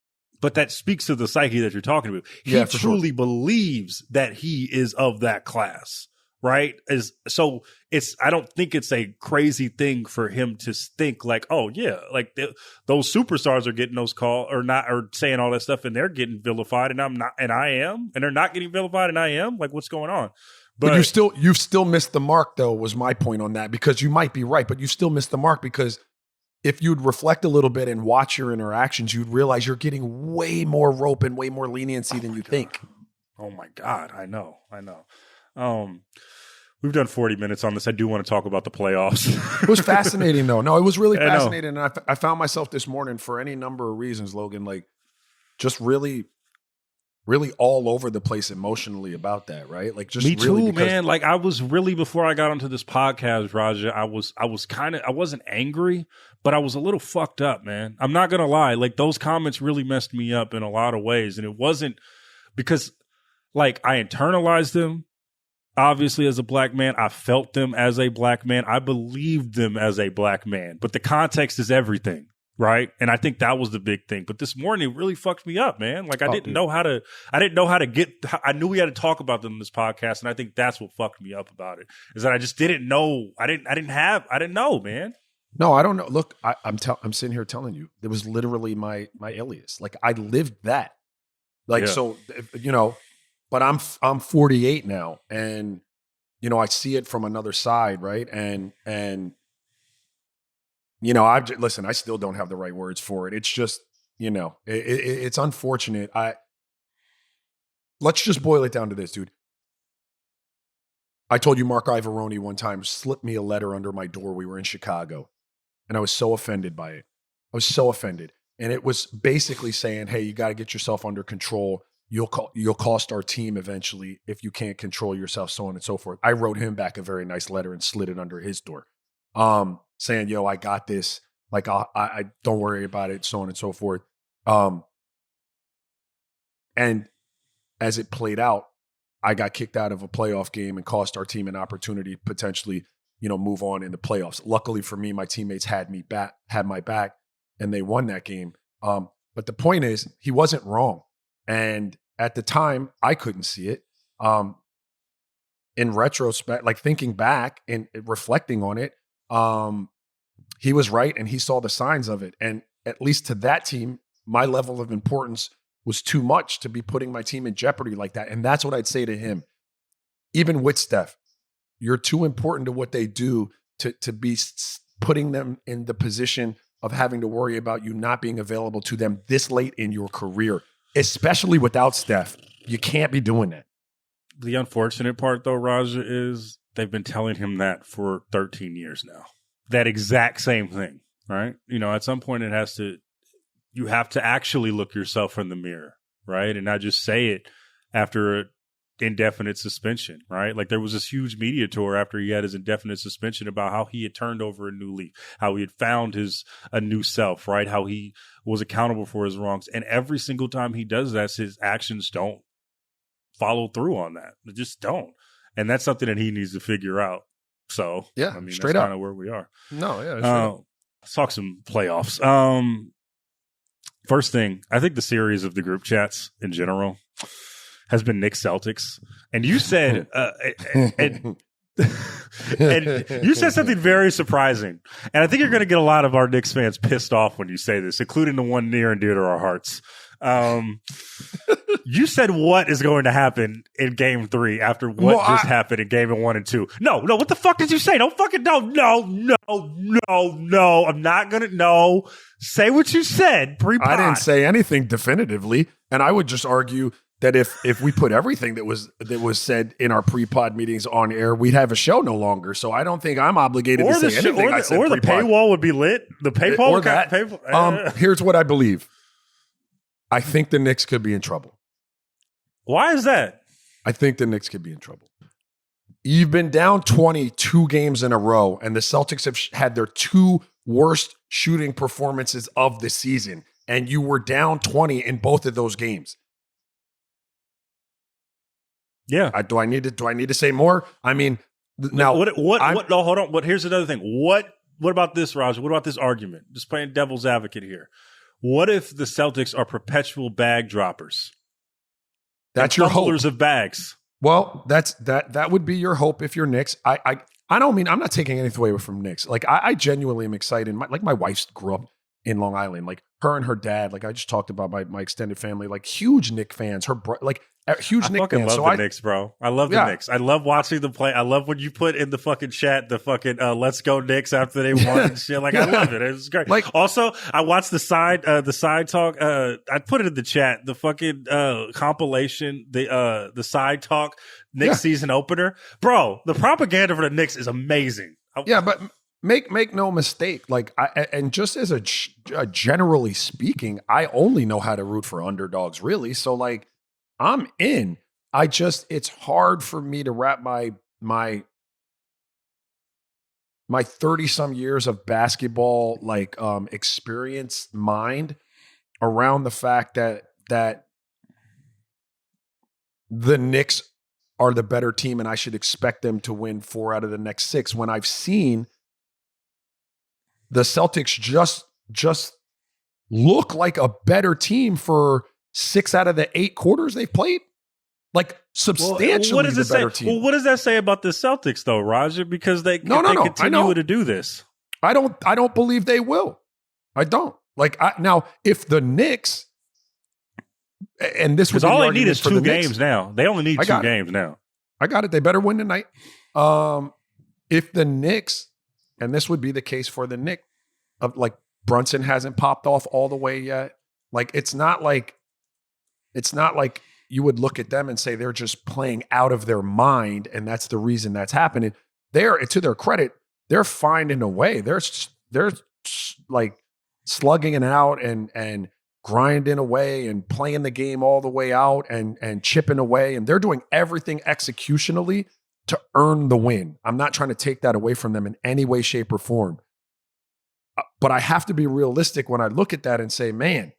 But that speaks to the psyche that you're talking about. He truly believes that he is of that class, right? I don't think it's a crazy thing for him to think like, oh yeah, like those superstars are getting those calls or saying all that stuff and they're getting vilified and I'm not, and I am, and they're not getting vilified and I am. Like, what's going on? But you've still missed the mark, though, was my point on that, because you might be right, but you still missed the mark, because if you'd reflect a little bit and watch your interactions, you'd realize you're getting way more rope and way more leniency than you think. Oh my God. I know. We've done 40 minutes on this. I do want to talk about the playoffs. It was fascinating, though. No, it was really fascinating. And I found myself this morning, for any number of reasons, Logan, like just really all over the place emotionally about that, right? Like, just me really too, man. Like, I was really, before I got onto this podcast, Raja, I wasn't angry, but I was a little fucked up, man. I'm not gonna lie. Like, those comments really messed me up in a lot of ways, and it wasn't because, like, I internalized them. Obviously, as a black man, I felt them as a black man. I believed them as a black man, but the context is everything. Right. And I think that was the big thing. But this morning, it really fucked me up, man. Like, I didn't know how to I knew we had to talk about them in this podcast. And I think that's what fucked me up about it, is that I just didn't know. I didn't know, man. No, I don't know. Look, I'm sitting here telling you, it was literally my alias. Like, I lived that. Like, yeah. So, you know, but I'm 48 now, and, you know, I see it from another side. Right. And, you know, listen, I still don't have the right words for it. It's just, you know, it's unfortunate. Let's just boil it down to this, dude. I told you Mark Ivoroni one time slipped me a letter under my door. We were in Chicago, and I was so offended by it. I was so offended. And it was basically saying, hey, you got to get yourself under control. You'll cost our team eventually if you can't control yourself, so on and so forth. I wrote him back a very nice letter and slid it under his door. Saying, yo, I got this. Like, I don't worry about it, so on and so forth. And as it played out, I got kicked out of a playoff game and cost our team an opportunity to potentially, you know, move on in the playoffs. Luckily for me, my teammates had my back, and they won that game. But the point is, he wasn't wrong. And at the time, I couldn't see it. In retrospect, like thinking back and reflecting on it, he was right, and he saw the signs of it. And at least to that team, my level of importance was too much to be putting my team in jeopardy like that. And that's what I'd say to him. Even with Steph, you're too important to what they do to be putting them in the position of having to worry about you not being available to them this late in your career, especially without Steph. You can't be doing that. The unfortunate part, though, Raja, is they've been telling him that for 13 years now. That exact same thing, right? You know, at some point you have to actually look yourself in the mirror, right? And not just say it after an indefinite suspension, right? Like, there was this huge media tour after he had his indefinite suspension about how he had turned over a new leaf, how he had found a new self, right? How he was accountable for his wrongs. And every single time he does that, his actions don't follow through on that. They just don't. And that's something that he needs to figure out. So, yeah, I mean, straight that's up kind of where we are. No, yeah. Let's talk some playoffs. First thing, I think the series of the group chats in general has been Knicks-Celtics. And you said, and you said something very surprising. And I think you're going to get a lot of our Knicks fans pissed off when you say this, including the one near and dear to our hearts. You said what is going to happen in game 3 after what happened in game 1 and 2. No, what the fuck did you say? Don't fucking no. I'm not gonna say what you said pre-pod. I didn't say anything definitively, and I would just argue that if we put everything that was said in our pre-pod meetings on air, we'd have a show no longer. So I don't think I'm obligated to say anything. Or the paywall would be lit. The paywall or that. Here's what I believe. I think the Knicks could be in trouble. Why is that? I think the Knicks could be in trouble. You've been down 22 games in a row, and the Celtics have had their 2 worst shooting performances of the season, and you were down 20 in both of those games. Yeah. Do I need to say more? I mean, now no, hold on. But here's another thing. What about this, Raja? What about this argument? Just playing devil's advocate here. What if the Celtics are perpetual bag droppers? That's your hope. Of bags. Well, that would be your hope if you're Knicks. I don't mean, I'm not taking anything away from Knicks. Like, I genuinely am excited. My wife grew up in Long Island. Like, her and her dad, like I just talked about my extended family, like huge Knick fans. Huge Knick fucking fans. love the Knicks, bro. I love the Knicks. I love watching them play. I love when you put in the fucking chat the fucking "Let's go Knicks" after they won and shit. Like I love it. It's great. Like also, I watched the side talk. I put it in the chat. The fucking compilation, the side talk Knicks season opener, bro. The propaganda for the Knicks is amazing. Yeah, but make no mistake. Like and just as a generally speaking, I only know how to root for underdogs, really. So like. I'm in. It's hard for me to wrap my 30 some years of basketball experience mind around the fact that the Knicks are the better team and I should expect them to win 4 out of the next 6 when I've seen the Celtics just look like a better team for 6 out of the 8 quarters they've played, like substantially the better team. Well, what does that say about the Celtics, though, Raja? Because they continue to do this. I don't believe they will. I don't. Now, if the Knicks, and this was all they need is 2 games now. They only need 2 games now. I got it. They better win tonight. If the Knicks, and this would be the case for the Knicks, of like Brunson hasn't popped off all the way yet. Like it's not like you would look at them and say they're just playing out of their mind and that's the reason that's happening. To their credit, they're finding a way. They're like slugging it out and grinding away and playing the game all the way out and chipping away. And they're doing everything executionally to earn the win. I'm not trying to take that away from them in any way, shape, or form. But I have to be realistic when I look at that and say, man,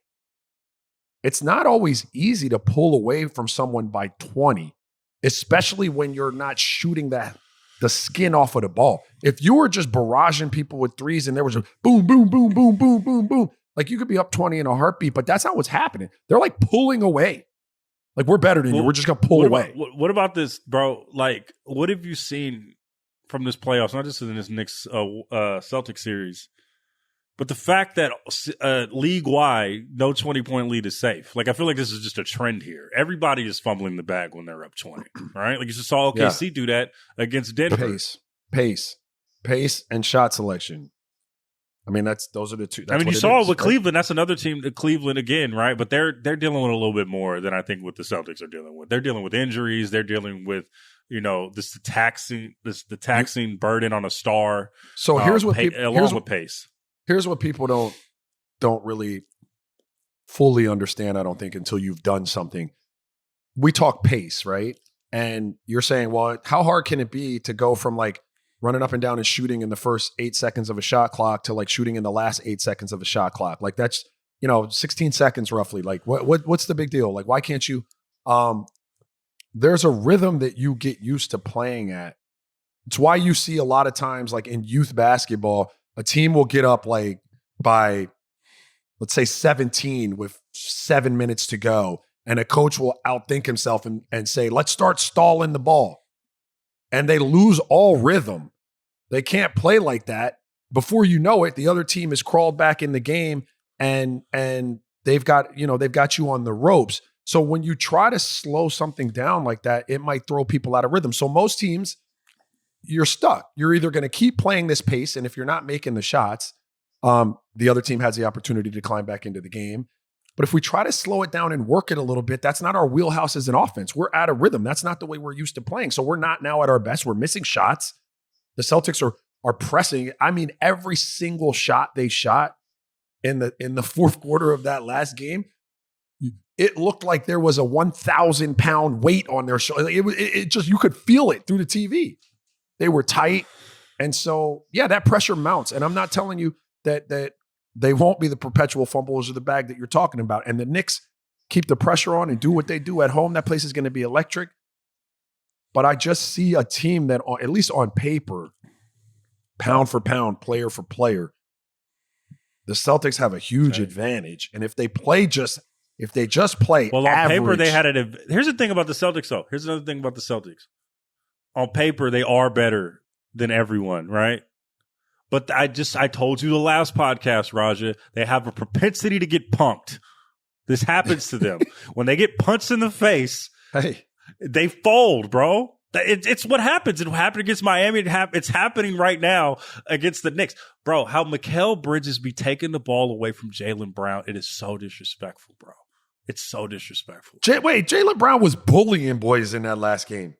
it's not always easy to pull away from someone by 20, especially when you're not shooting the skin off of the ball. If you were just barraging people with threes and there was a boom, boom, boom, boom, boom, boom, boom, like you could be up 20 in a heartbeat, but that's not what's happening. They're like pulling away. Like we're better than you. We're just going to pull away. What about this, bro? Like, what have you seen from this playoffs, not just in this Knicks Celtics series, but the fact that league-wide, no 20-point lead is safe. Like, I feel like this is just a trend here. Everybody is fumbling the bag when they're up 20, right? Like, you just saw OKC do that against Denver. Pace, and shot selection. I mean, those are the two. You saw it with Cleveland. That's another team, Cleveland again, right? But they're dealing with a little bit more than I think what the Celtics are dealing with. They're dealing with injuries. They're dealing with, the taxing burden on a star. So here's what with pace. Here's what people don't really fully understand, I don't think, until you've done something. We talk pace, right? And you're saying, well, how hard can it be to go from like running up and down and shooting in the first 8 seconds of a shot clock to like shooting in the last 8 seconds of a shot clock? Like that's, 16 seconds roughly. Like what's the big deal? Like, why can't you? There's a rhythm that you get used to playing at. It's why you see a lot of times, like in youth basketball, a team will get up like by, let's say 17 with 7 minutes to go. And a coach will outthink himself and say, let's start stalling the ball. And they lose all rhythm. They can't play like that. Before you know it, the other team has crawled back in the game and they've got you on the ropes. So when you try to slow something down like that, it might throw people out of rhythm. So most teams, you're stuck. You're either going to keep playing this pace, and if you're not making the shots, the other team has the opportunity to climb back into the game. But if we try to slow it down and work it a little bit, that's not our wheelhouse as an offense. We're out of rhythm. That's not the way we're used to playing. So we're not now at our best. We're missing shots. The Celtics are pressing. I mean, every single shot they shot in the fourth quarter of that last game, it looked like there was a 1,000-pound weight on their shoulder. It just, you could feel it through the TV. They were tight. And so, yeah, that pressure mounts. And I'm not telling you that they won't be the perpetual fumblers of the bag that you're talking about. And the Knicks keep the pressure on and do what they do at home. That place is going to be electric. But I just see a team that, at least on paper, pound for pound, player for player, the Celtics have a huge advantage. And if they just play well, on average, paper, they had it. Here's the thing about the Celtics, though. Here's another thing about the Celtics. On paper, they are better than everyone, right? But I told you the last podcast, Raja, they have a propensity to get punked. This happens to them. When they get punched in the face, they fold, bro. It's what happens. It happened against Miami. It's happening right now against the Knicks. Bro, how Mikal Bridges be taking the ball away from Jaylen Brown, it is so disrespectful, bro. It's so disrespectful. Jaylen Brown was bullying boys in that last game.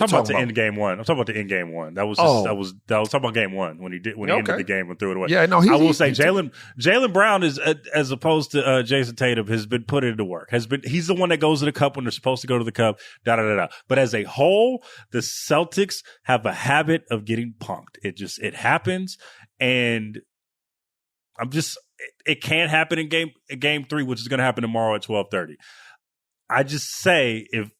I'm talking about the end game one. I'm talking about the end game one. That was talking about game one when he ended the game and threw it away. Yeah, no, I will say Jaylen Brown is as opposed to Jason Tatum has been put into work. He's the one that goes to the cup when they're supposed to go to the cup. But as a whole, the Celtics have a habit of getting punked. It happens, and it can't happen in game 3, which is going to happen tomorrow at 12:30. I just say if.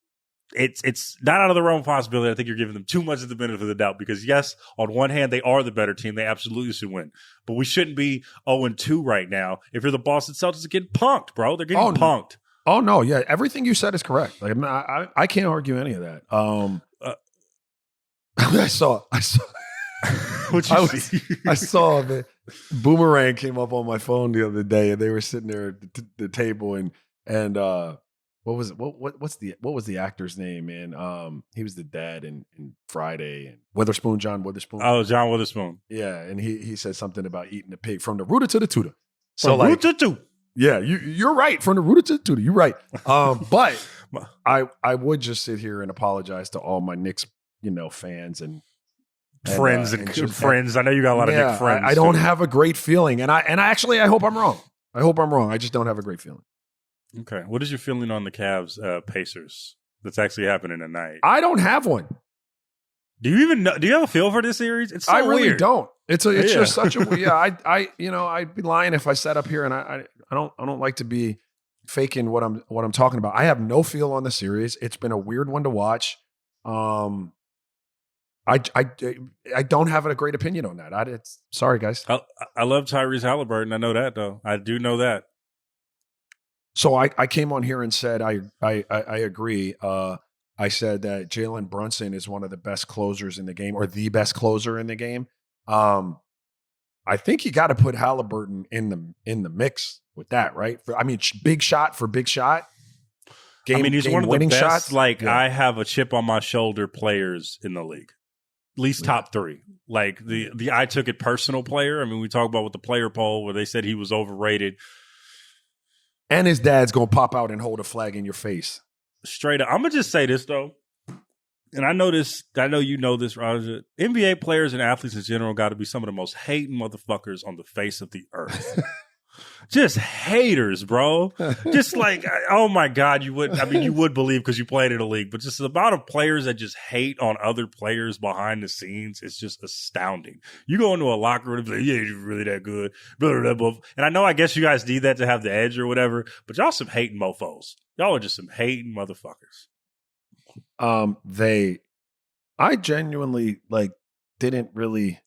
It's not out of the realm of possibility. I think you're giving them too much of the benefit of the doubt because, yes, on one hand, they are the better team. They absolutely should win. But we shouldn't be 0-2 right now. If you're the Boston Celtics, they're getting punked, bro. They're getting punked. Oh, no. Yeah. Everything you said is correct. Like, I can't argue any of that. I saw. What you see? I saw that Boomerang came up on my phone the other day, and they were sitting there at the table, and what was it? What was the actor's name, man? He was the dad in Friday and John Witherspoon. Oh, John Witherspoon. Yeah, and he said something about eating the pig from the rooter to the tutor. So from rooter to. Yeah, you're right. From the rooter to the tutor, you're right. But I would just sit here and apologize to all my Knicks, fans and friends and friends. I know you got a lot of Knicks friends. I don't have a great feeling, and I hope I'm wrong. I just don't have a great feeling. Okay. What is your feeling on the Cavs Pacers that's actually happening tonight? I don't have one. Do you even know? Do you have a feel for this series? It's so I really weird. don't. It's just such a I'd be lying if I sat up here and I don't like to be faking what I'm talking about. I have no feel on the series. It's been a weird one to watch. I don't have a great opinion on that. Sorry guys. I love Tyrese Halliburton. I know that though. I do know that. So I came on here and said I agree. I said that Jalen Brunson is one of the best closers in the game, or the best closer in the game. I think you got to put Halliburton in the mix with that, right? Big shot for big shot. He's one of the best. Shots. I have a chip on my shoulder players in the league, at least top 3. Like the I took it personal player. We talk about with the player poll where they said he was overrated. And his dad's going to pop out and hold a flag in your face. Straight up. I'm going to just say this, though. And I know you know this, Raja. NBA players and athletes in general got to be some of the most hating motherfuckers on the face of the earth. Just haters, bro. Just like, oh my God, you would believe because you played in a league, but just the amount of players that just hate on other players behind the scenes is just astounding. You go into a locker room and be like, yeah, you're really that good. Blah, blah, blah. And I guess you guys need that to have the edge or whatever, but y'all some hating mofos. Y'all are just some hating motherfuckers. I genuinely didn't really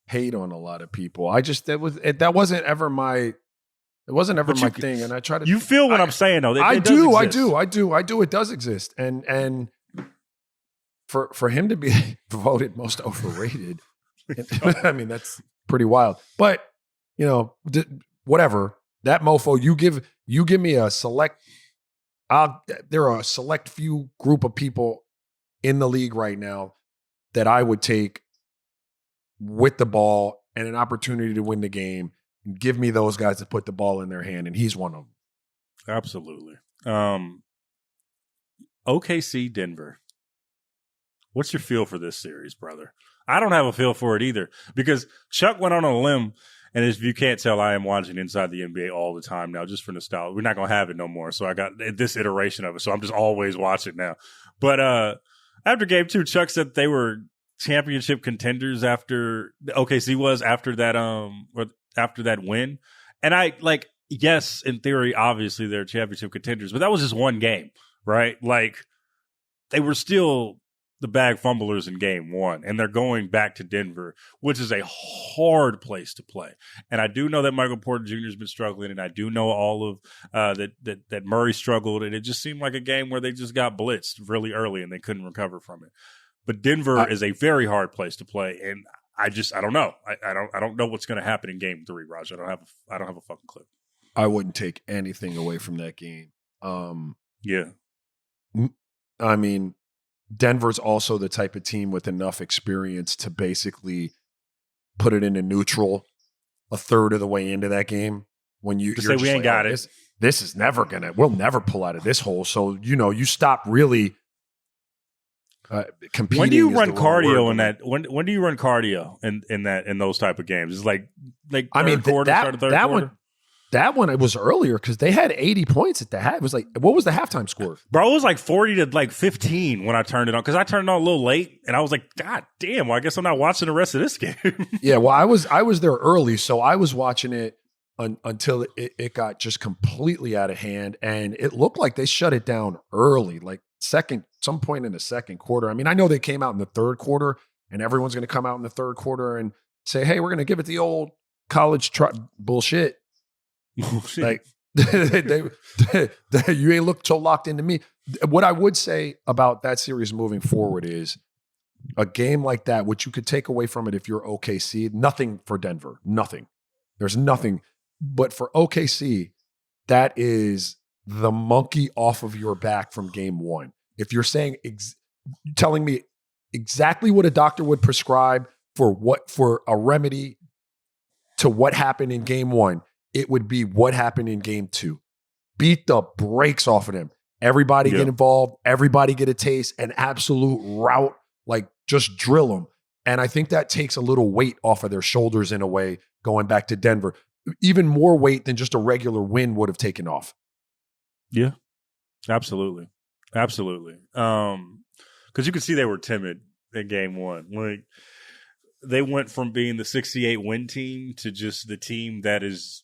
hate on a lot of people. That wasn't ever my thing. And I try to. You feel what I'm saying though. I do. It does exist. And for him to be voted most overrated, that's pretty wild. But whatever, that mofo. You give me a select. There are a select few group of people in the league right now that I would take with the ball and an opportunity to win the game. Give me those guys to put the ball in their hand, and he's one of them. Absolutely. OKC, Denver. What's your feel for this series, brother? I don't have a feel for it either because Chuck went on a limb, and if you can't tell, I am watching Inside the NBA all the time now just for nostalgia. We're not going to have it no more, so I got this iteration of it, so I'm just always watching now. But after game 2, Chuck said they were championship contenders after OKC was after that win. And yes, in theory, obviously they're championship contenders, but that was just one game, right? They were still the bag fumblers in game 1, and they're going back to Denver, which is a hard place to play. And I do know that Michael Porter Jr. has been struggling, and I do know all of that Murray struggled, and it just seemed like a game where they just got blitzed really early and they couldn't recover from it. But Denver is a very hard place to play, and I don't know. I don't know what's going to happen in Game 3, Raj. I don't have a fucking clue. I wouldn't take anything away from that game. Yeah. I mean, Denver's also the type of team with enough experience to basically put it into neutral a third of the way into that game. When you're say we ain't got it. This is never we'll never pull out of this hole. So, you stop really competing. When do you run cardio in that? When do you run cardio in those type of games? It's like I mean, quarter, start of third quarter? That one, it was earlier because they had 80 points at the half. It was like, what was the halftime score? Bro, it was like 40 to like 15 when I turned it on because I turned it on a little late and I was like, God damn, well, I guess I'm not watching the rest of this game. Yeah, well, I was there early, so I was watching it until it got just completely out of hand, and it looked like they shut it down early, like some point in the second quarter. I mean, I know they came out in the third quarter, and everyone's going to come out in the third quarter and say, hey, we're going to give it the old college bullshit. Like you ain't look so locked into me. What I would say about that series moving forward is a game like that, what you could take away from it if you're OKC, nothing for Denver, nothing. There's nothing. But for OKC, that is the monkey off of your back from game one. If you're saying, telling me exactly what a doctor would prescribe for a remedy to what happened in game one, it would be what happened in game two. Beat the brakes off of them. Everybody get involved. Everybody get a taste. An absolute rout. Like, just drill them. And I think that takes a little weight off of their shoulders in a way, going back to Denver. Even more weight than just a regular win would have taken off. Yeah, absolutely. Absolutely. Because you could see they were timid in game one. Like, they went from being the 68 win team to just the team that is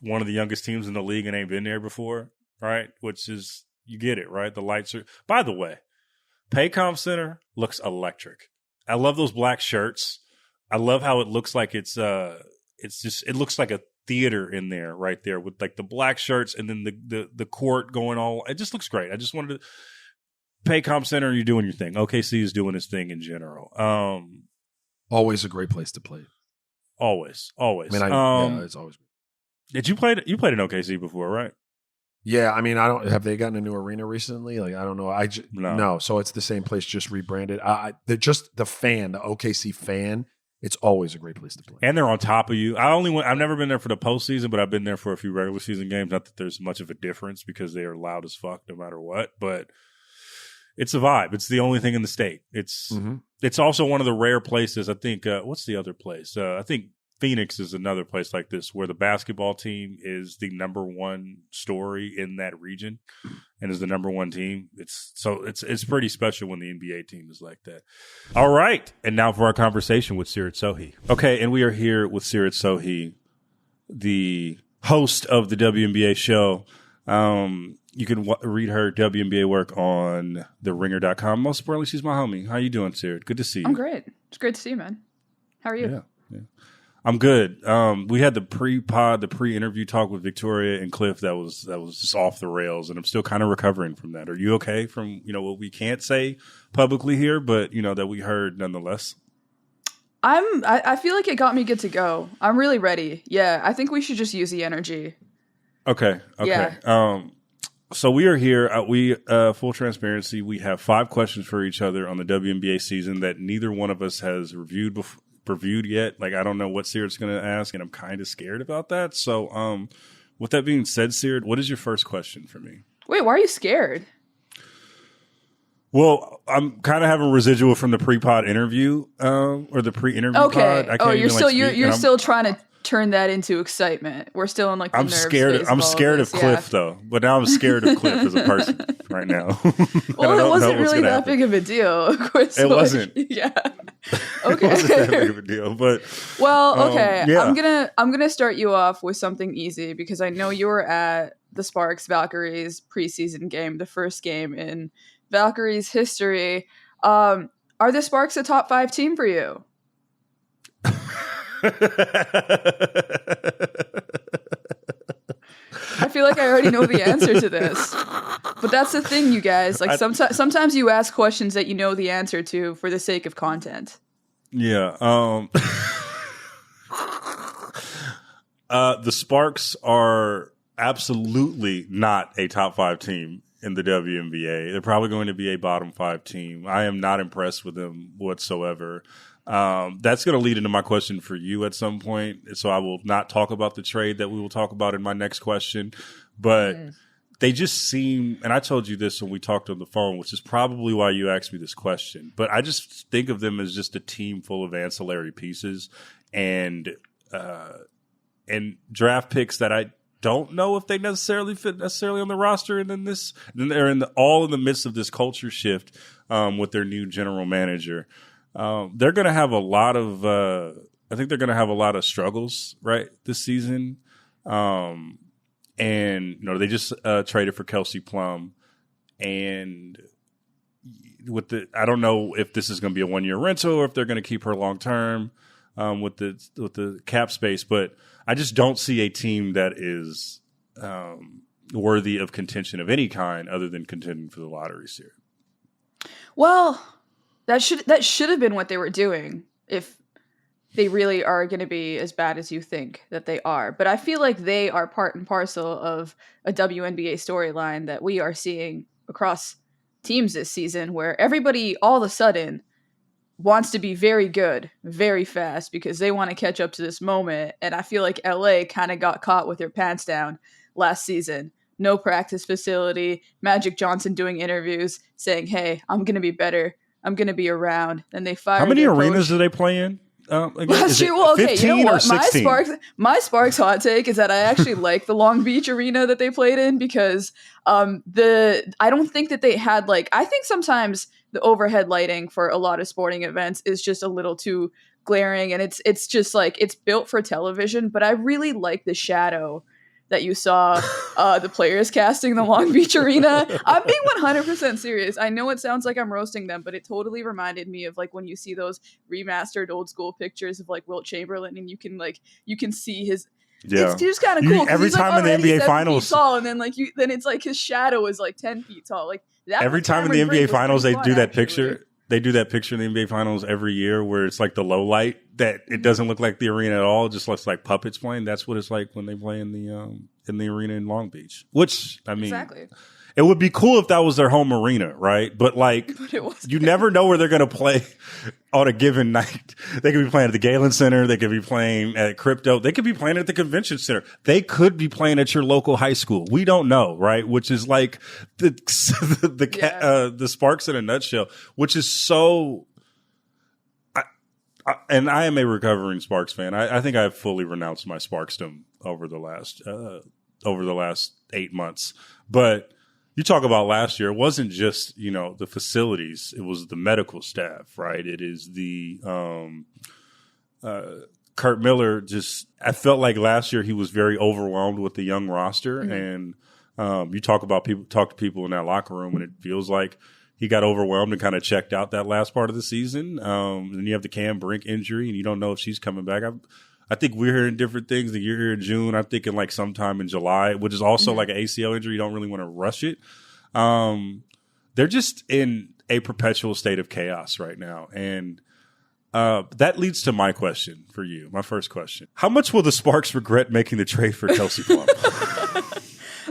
one of the youngest teams in the league and ain't been there before, right? Which is, you get it, right? The lights are, by the way, Paycom Center looks electric. I love those black shirts. I love how it looks like it looks like a theater in there, right there, with like the black shirts and then the court going all, it just looks great. I just wanted to, Paycom Center, you're doing your thing. OKC is doing his thing in general. Always a great place to play. Always. I mean, it's always great. You played in OKC before, right? Yeah, I mean, have they gotten a new arena recently? Like, I don't know. No. So it's the same place, just rebranded. The OKC fan. It's always a great place to play. And they're on top of you. I've never been there for the postseason, but I've been there for a few regular season games. Not that there's much of a difference because they are loud as fuck no matter what, but it's a vibe. It's the only thing in the state. It's also one of the rare places. I think what's the other place? I think Phoenix is another place like this where the basketball team is the number one story in that region and is the number one team. It's pretty special when the NBA team is like that. All right. And now for our conversation with Seerat Sohi. Okay. And we are here with Seerat Sohi, the host of the WNBA show. You can read her WNBA work on TheRinger.com. Most importantly, she's my homie. How you doing, Seerat? Good to see you. I'm great. It's great to see you, man. How are you? Yeah. I'm good. We had the pre-interview talk with Victoria and Cliff that was just off the rails, and I'm still kind of recovering from that. Are you okay from what we can't say publicly here, but that we heard nonetheless? I feel like it got me good to go. I'm really ready. Yeah, I think we should just use the energy. Okay. Yeah. So we are here. Full transparency, we have 5 questions for each other on the WNBA season that neither one of us has reviewed yet. Like, I don't know what Seerat's going to ask, and I'm kind of scared about that. So, with that being said, Seerat, what is your first question for me? Wait, why are you scared? Well, I'm kind of having residual from the pre-pod interview, or the pre-interview pod. Okay. You're still trying to turn that into excitement. We're still in like the I'm scared of Cliff though, but now I'm scared of Cliff as a person right now. Well, it wasn't really that big of a deal. Of course, it wasn't. Yeah. Okay. It wasn't that big of a deal, but okay. Yeah. I'm gonna start you off with something easy because I know you were at the Sparks Valkyries preseason game, the first game in Valkyries history. Are the Sparks a top 5 team for you? I feel like I already know the answer to this, but that's the thing, you guys. Like, sometimes you ask questions that you know the answer to for the sake of content. Yeah. The Sparks are absolutely not a top 5 team in the WNBA. They're probably going to be a bottom 5 team. I am not impressed with them whatsoever. That's going to lead into my question for you at some point. So I will not talk about the trade that we will talk about in my next question. But they just seem, and I told you this when we talked on the phone, which is probably why you asked me this question. But I just think of them as just a team full of ancillary pieces and draft picks that I don't know if they necessarily fit necessarily on the roster. And then they're all in the midst of this culture shift with their new general manager. They're going to have a lot of, I think they're going to have a lot of struggles, right, this season. And, they just traded for Kelsey Plum. And I don't know if this is going to be a 1-year rental or if they're going to keep her long term with the cap space. But I just don't see a team that is worthy of contention of any kind other than contending for the lottery series. Well, that should have been what they were doing if they really are going to be as bad as you think that they are. But I feel like they are part and parcel of a WNBA storyline that we are seeing across teams this season, where everybody all of a sudden wants to be very good very fast because they want to catch up to this moment. And I feel like LA kind of got caught with their pants down last season. No practice facility, Magic Johnson doing interviews saying, hey, I'm going to be better, I'm going to be around. And they fired. How many their arenas coach. do they play in? Last year, well, okay, you know what? My Sparks hot take is that I actually like the Long Beach arena that they played in because I don't think that they had I think sometimes the overhead lighting for a lot of sporting events is just a little too glaring, and it's just it's built for television. But I really like the shadow that you saw the players casting the Long Beach arena. I'm being 100% serious. I know it sounds like I'm roasting them, but it totally reminded me of when you see those remastered old school pictures of Wilt Chamberlain, and you can see his. Yeah. It's just kind of cool. Every time in the NBA Finals, tall, and then then it's his shadow is 10 feet tall. That every time in the NBA Finals they do that picture. They do that picture in the NBA Finals every year where it's the low light that it doesn't look like the arena at all. It just looks like puppets playing. That's what it's like when they play in the arena in Long Beach. Which, I mean, exactly. It would be cool if that was their home arena, right? But you never know where they're going to play on a given night. They could be playing at the Galen Center. They could be playing at Crypto. They could be playing at the Convention Center. They could be playing at your local high school. We don't know, right? Which is the Sparks in a nutshell, which is so. And I am a recovering Sparks fan. I think I've fully renounced my Sparksdom over the last 8 months, but. You talk about last year, it wasn't just, the facilities. It was the medical staff, right? It is the Kurt Miller I felt like last year he was very overwhelmed with the young roster. Mm-hmm. And you talk to people in that locker room, and it feels like he got overwhelmed and kind of checked out that last part of the season. Then you have the Cam Brink injury, and you don't know if she's coming back. I think we're hearing different things. You're here in June. I'm thinking sometime in July, which is also an ACL injury. You don't really want to rush it. They're just in a perpetual state of chaos right now. And that leads to my question for you, my first question. How much will the Sparks regret making the trade for Kelsey Plum?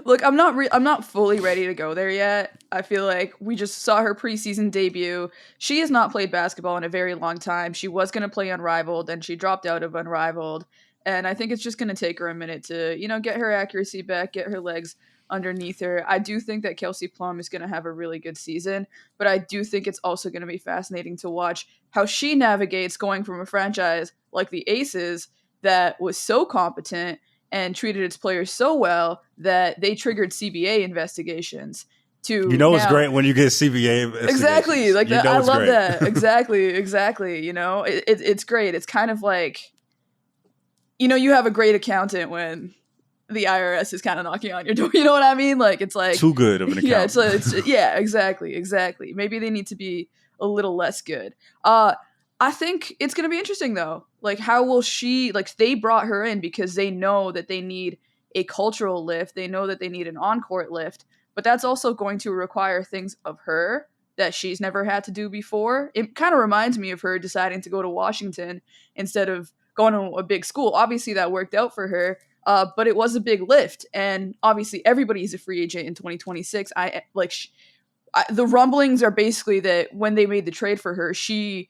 Look, I'm not fully ready to go there yet. I feel like we just saw her preseason debut. She has not played basketball in a very long time. She was going to play Unrivaled, and she dropped out of Unrivaled. And I think it's just going to take her a minute to, get her accuracy back, get her legs underneath her. I do think that Kelsey Plum is going to have a really good season, but I do think it's also going to be fascinating to watch how she navigates going from a franchise like the Aces that was so competent and treated its players so well that they triggered CBA investigations to it's great when you get CBA investigations. Exactly. I love that. Exactly. It's great. It's kind of you have a great accountant when the IRS is kind of knocking on your door. You know what I mean? It's too good of an accountant. Exactly. Maybe they need to be a little less good. I think it's going to be interesting, though. How will she, they brought her in because they know that they need a cultural lift. They know that they need an on-court lift, but that's also going to require things of her that she's never had to do before. It kind of reminds me of her deciding to go to Washington instead of going to a big school. Obviously, that worked out for her, but it was a big lift. And obviously, everybody's a free agent in 2026. The rumblings are basically that when they made the trade for her, she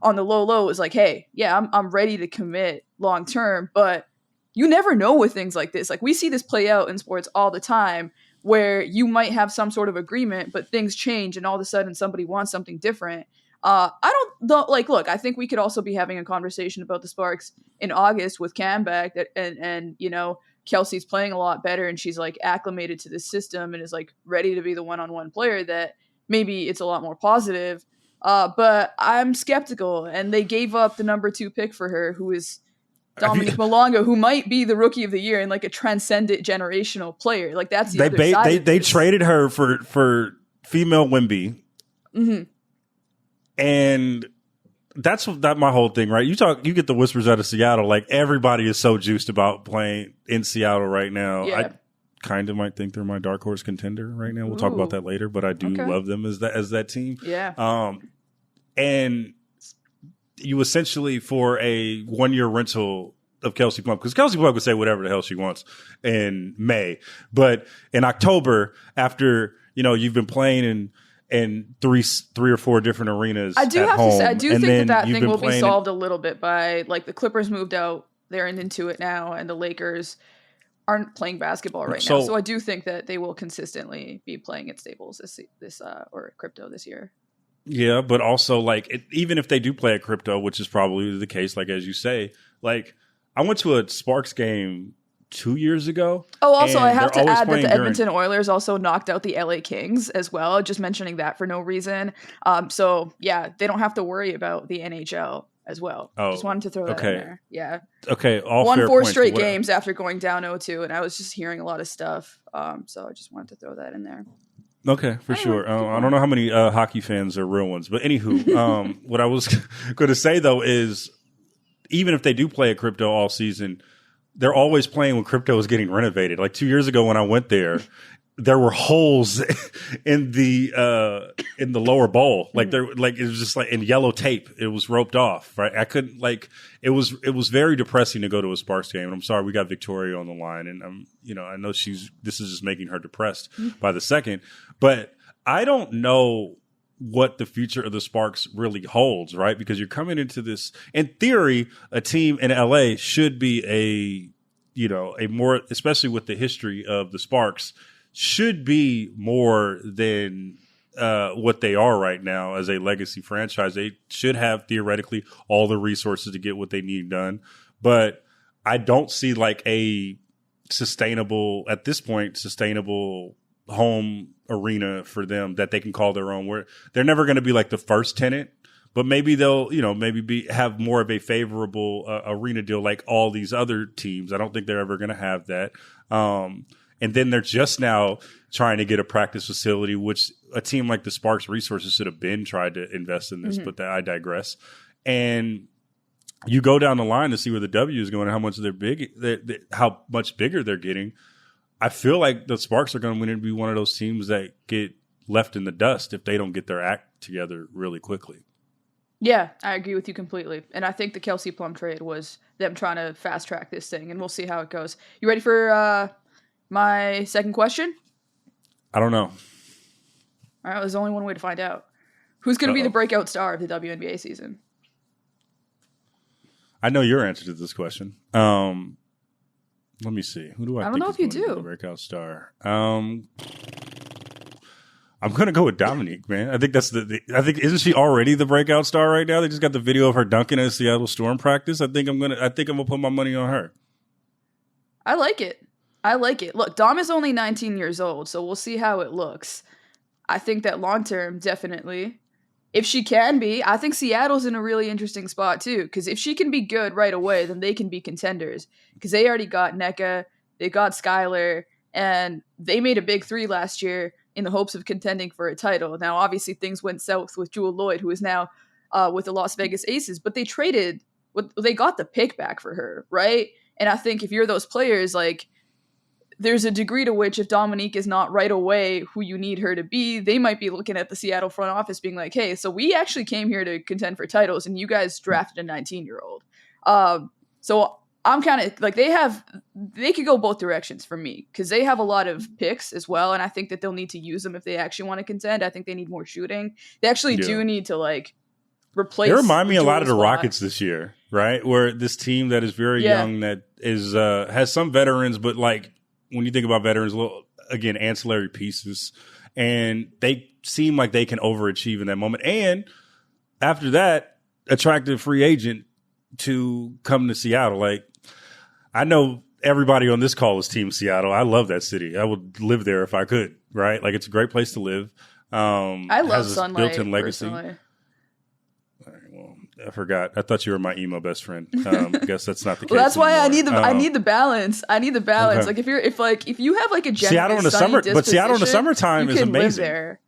on the low was like, hey, yeah, I'm ready to commit long term. But you never know with things like this. Like, we see this play out in sports all the time, where you might have some sort of agreement, but things change and all of a sudden somebody wants something different. Look, I think we could also be having a conversation about the Sparks in August with Cam back, and Kelsey's playing a lot better and she's like acclimated to the system and is like ready to be the one-on-one player, that maybe it's a lot more positive. But I'm skeptical, and they gave up the number 2 pick for her, who is Dominique Malonga, who might be the rookie of the year and like a transcendent generational player. Like, that's the other side. They traded her for female Wemby. Mm-hmm. And that's my whole thing, right? You get the whispers out of Seattle, like everybody is so juiced about playing in Seattle right now. Yeah. I kind of might think they're my dark horse contender right now. We'll talk about that later, but I do love them as that team. Yeah. And you essentially, for a 1-year rental of Kelsey Plum, because Kelsey Plum could say whatever the hell she wants in May, but in October, after you've been playing in three or four different arenas. I do have to say, I do think that thing will be solved a little bit by, like, the Clippers moved out, they're into it now, and the Lakers aren't playing basketball right now. So I do think that they will consistently be playing at Staples or Crypto this year. Yeah, but also, like, even if they do play at Crypto, which is probably the case, like, as you say, like, I went to a Sparks game 2 years ago. Oh, also, I have to add that the Edmonton Oilers also knocked out the LA Kings as well, just mentioning that for no reason. So, yeah, they don't have to worry about the NHL as well. Oh, just wanted to throw that in there. Yeah. Okay, won 4 straight games after going down 0-2, and I was just hearing a lot of stuff. So I just wanted to throw that in there. Okay, for sure. I don't know how many hockey fans are real ones, but anywho, what I was going to say, though, is even if they do play at Crypto all season, they're always playing when Crypto is getting renovated. Like 2 years ago when I went there were holes in the lower bowl. Like it was just like in yellow tape. It was roped off. Right. I couldn't it was very depressing to go to a Sparks game. And I'm sorry, we got Victoria on the line, and I know this is just making her depressed by the second, but I don't know what the future of the Sparks really holds, right? Because you're coming into this, in theory, a team in LA should be a more, especially with the history of the Sparks, should be more than what they are right now as a legacy franchise. They should have theoretically all the resources to get what they need done. But I don't see like a sustainable home arena for them that they can call their own. Where they're never going to be like the first tenant, but maybe they'll, have more of a favorable arena deal like all these other teams. I don't think they're ever going to have that. And then they're just now trying to get a practice facility, which a team like the Sparks resources should have been tried to invest in this, but I digress. And you go down the line to see where the W is going and how much how much bigger they're getting. I feel like the Sparks are going to be one of those teams that get left in the dust if they don't get their act together really quickly. Yeah, I agree with you completely. And I think the Kelsey Plum trade was them trying to fast track this thing, and we'll see how it goes. You ready for my second question? I don't know. All right, there's only one way to find out. Who's going to be the breakout star of the WNBA season? I know your answer to this question. Let me see. Who do I think know if you do. The breakout star? I'm going to go with Dominique, man. I think isn't she already the breakout star right now? They just got the video of her dunking at Seattle Storm practice. I think I'm going to put my money on her. I like it. Look, Dom is only 19 years old, so we'll see how it looks. I think that long term, definitely. If she can be, I think Seattle's in a really interesting spot too, because if she can be good right away, then they can be contenders, because they already got NECA, they got Skylar, and they made a big 3 last year in the hopes of contending for a title. Now, obviously, things went south with Jewel Lloyd, who is now with the Las Vegas Aces, but they got the pick back for her, right? And I think if you're those players, like, there's a degree to which if Dominique is not right away who you need her to be, they might be looking at the Seattle front office being like, hey, so we actually came here to contend for titles and you guys drafted a 19-year-old. So I'm kind of like, they could go both directions for me because they have a lot of picks as well. And I think that they'll need to use them if they actually want to contend. I think they need more shooting. They actually do need to like replace. They remind me a lot of the spot. Rockets this year, right? Where this team that is very young, that is has some veterans, but like when you think about veterans, again, ancillary pieces, and they seem like they can overachieve in that moment. And after that, attract a free agent to come to Seattle. Like, I know everybody on this call is Team Seattle. I love that city. I would live there if I could, right? Like, it's a great place to live. I love has sunlight, built-in legacy. Personally. All right, well, I forgot. I thought you were my emo best friend. I guess that's not the case. Well, that's why anymore. I need the balance. I need the balance. Okay. Like if you have like a Seattle in the sunny summer, but Seattle in the disposition, summertime you is can live amazing. there.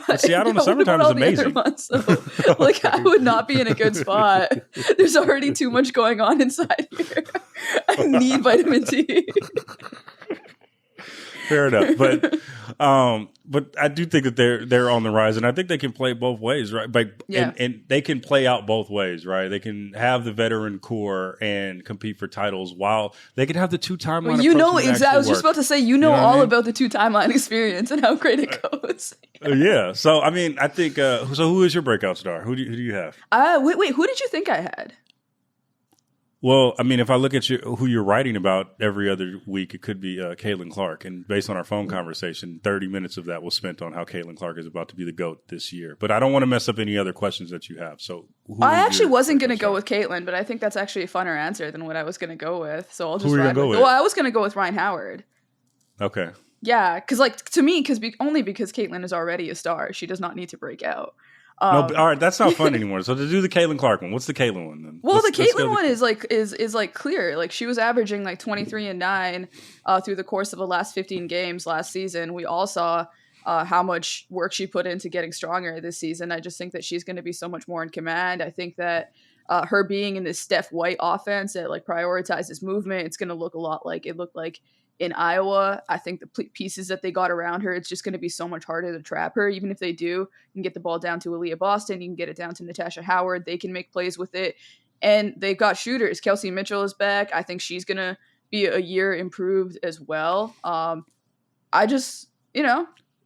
But Seattle in the summertime is amazing. So, like, I would not be in a good spot. There's already too much going on inside here. I need vitamin D. Fair enough, but I do think that they're on the rise, and I think they can play both ways, right? And they can play out both ways, right? They can have the veteran core and compete for titles, while they can have the two timeline. Well, you know, exactly. I was just about to say, you know all I mean? About the two timeline experience and how great it goes. Yeah. So I mean, I think. So who is your breakout star? Who do you have? Wait. Who did you think I had? Well, I mean, if I look at who you're writing about every other week, it could be Caitlin Clark. And based on our phone conversation, 30 minutes of that was spent on how Caitlin Clark is about to be the GOAT this year. But I don't want to mess up any other questions that you have. So I actually wasn't going to go with Caitlin, but I think that's actually a funner answer than what I was going to go with. So I'll just ride with. Well, I was going to go with Ryan Howard. Okay. Yeah, because like to me, only because Caitlin is already a star, she does not need to break out. No, all right, that's not fun anymore. So to do the Caitlin Clark one, what's the Caitlin one then? Well, the Caitlin one is like clear. Like she was averaging like 23 and 9 through the course of the last 15 games last season. We all saw how much work she put into getting stronger this season. I just think that she's going to be so much more in command. I think that her being in this Steph White offense that like prioritizes movement, it's going to look a lot like it looked like in Iowa. I think the pieces that they got around her, it's just going to be so much harder to trap her. Even if they do, you can get the ball down to Aaliyah Boston, you can get it down to Natasha Howard. They can make plays with it. And they've got shooters. Kelsey Mitchell is back. I think she's going to be a year improved as well. I just,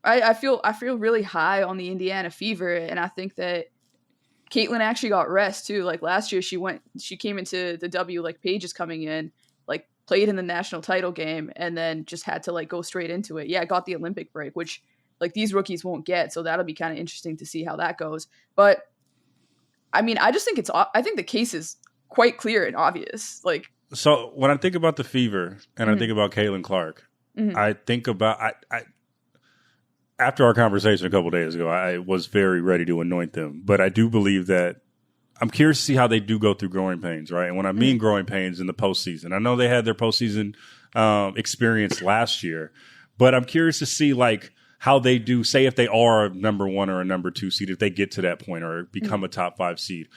I feel really high on the Indiana Fever. And I think that Caitlin actually got rest too. Like last year she came into the W like Paige is coming in, like played in the national title game and then just had to like go straight into it. Yeah, got the Olympic break, which like these rookies won't get. So that'll be kind of interesting to see how that goes. But I mean, I think the case is quite clear and obvious. Like, so when I think about the Fever and I think about Caitlin Clark, I think about, I after our conversation a couple of days ago, I was very ready to anoint them, but I do believe that I'm curious to see how they do go through growing pains, right? And when I mean growing pains in the postseason, I know they had their postseason experience last year, but I'm curious to see like how they do, say if they are a number 1 or a number 2 seed, if they get to that point or become a top 5 seed.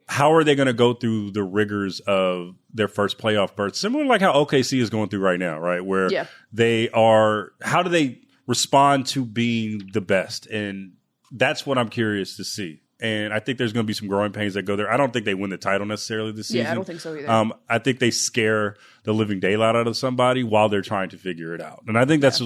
How are they going to go through the rigors of their first playoff berth? Similar like how OKC is going through right now, right? Where they are, how do they respond to being the best? And that's what I'm curious to see. And I think there's going to be some growing pains that go there. I don't think they win the title necessarily this season. Yeah, I don't think so either. I think they scare the living daylight out of somebody while they're trying to figure it out. And I think that's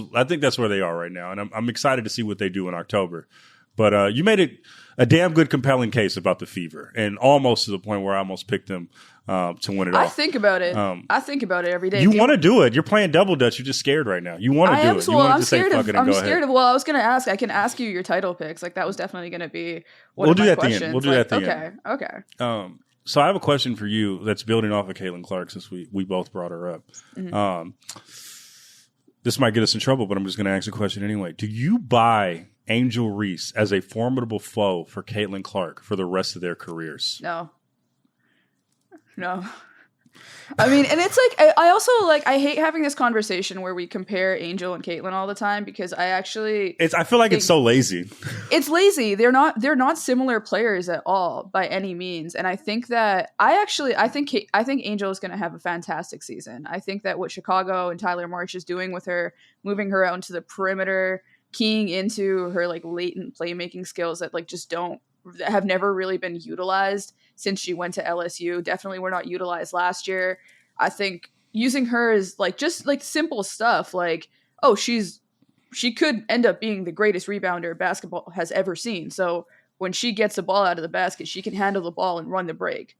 where they are right now. And I'm excited to see what they do in October. But you made it a damn good, compelling case about the Fever, and almost to the point where I almost picked them to win it all. I think about it. I think about it every day. You want to do it. You're playing double dutch. You're just scared right now. You want to do it. You want to say fuck it and go ahead. Well, I was going to ask. I can ask you your title picks. Like that was definitely going to be one we'll of do my that questions. the end. We'll do that at the end. Okay. So I have a question for you that's building off of Caitlin Clark since we both brought her up. This might get us in trouble, but I'm just going to ask a question anyway. Do you buy Angel Reese as a formidable foe for Caitlin Clark for the rest of their careers? No. I mean, and it's like I also like I hate having this conversation where we compare Angel and Caitlyn all the time because I feel like it's so lazy. It's lazy. They're not similar players at all by any means. And I think that I think Angel is going to have a fantastic season. I think that what Chicago and Tyler Marsh is doing with her, moving her out into the perimeter, keying into her like latent playmaking skills that like that have never really been utilized since she went to LSU. Definitely were not utilized last year. I think using her as like just like simple stuff like, oh, she could end up being the greatest rebounder basketball has ever seen. So when she gets the ball out of the basket, she can handle the ball and run the break.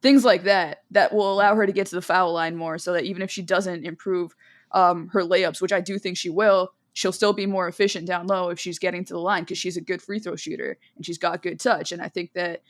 Things like that will allow her to get to the foul line more so that even if she doesn't improve her layups, which I do think she will, she'll still be more efficient down low if she's getting to the line because she's a good free throw shooter and she's got good touch. And I think that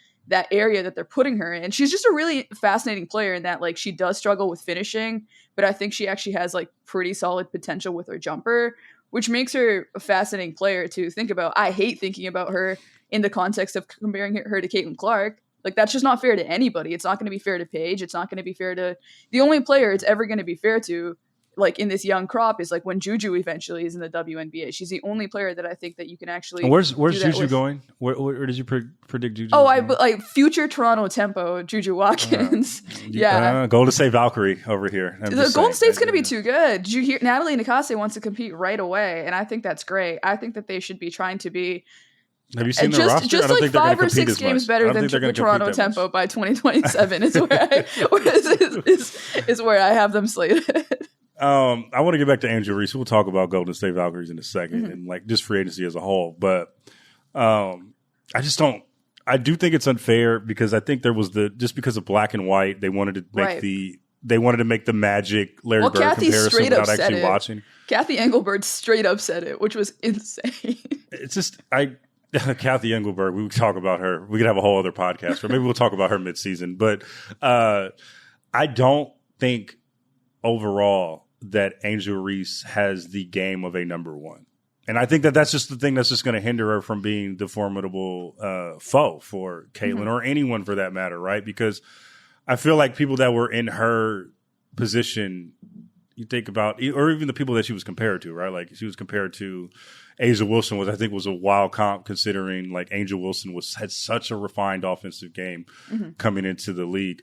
area that they're putting her in, she's just a really fascinating player in that like she does struggle with finishing, but I think she actually has like pretty solid potential with her jumper, which makes her a fascinating player to think about. I hate thinking about her in the context of comparing her to Caitlin Clark. Like that's just not fair to anybody. It's not going to be fair to Paige. It's not going to be fair to the only player it's ever going to be fair to like in this young crop is like when Juju eventually is in the WNBA. She's the only player that I think that you can actually. And where's Juju going? Where did you predict Juju? Oh, like future Toronto tempo Juju Watkins. Golden State Valkyrie over here. The Golden State's going to be too good. Did you hear Natalie Nakase wants to compete right away, and I think that's great. I think that they should be trying to be. Have you seen the roster? Just like 5 or 6 games better than the Toronto tempo by 2027 is where I have them slated. I want to get back to Angel Reese. We'll talk about Golden State Valkyries in a second and like just free agency as a whole. But I do think it's unfair because I think there was just because of black and white, they wanted to make the Magic Larry Bird comparison without actually watching. Kathy Engelbert straight up said it, which was insane. It's just Kathy Engelbert, we would talk about her. We could have a whole other podcast, or maybe we'll talk about her midseason. But I don't think overall that Angel Reese has the game of a number one. And I think that that's just the thing that's just going to hinder her from being the formidable foe for Caitlyn or anyone for that matter, right? Because I feel like people that were in her position, you think about, or even the people that she was compared to, right? Like she was compared to A'ja Wilson, which I think was a wild comp considering like A'ja Wilson had such a refined offensive game coming into the league.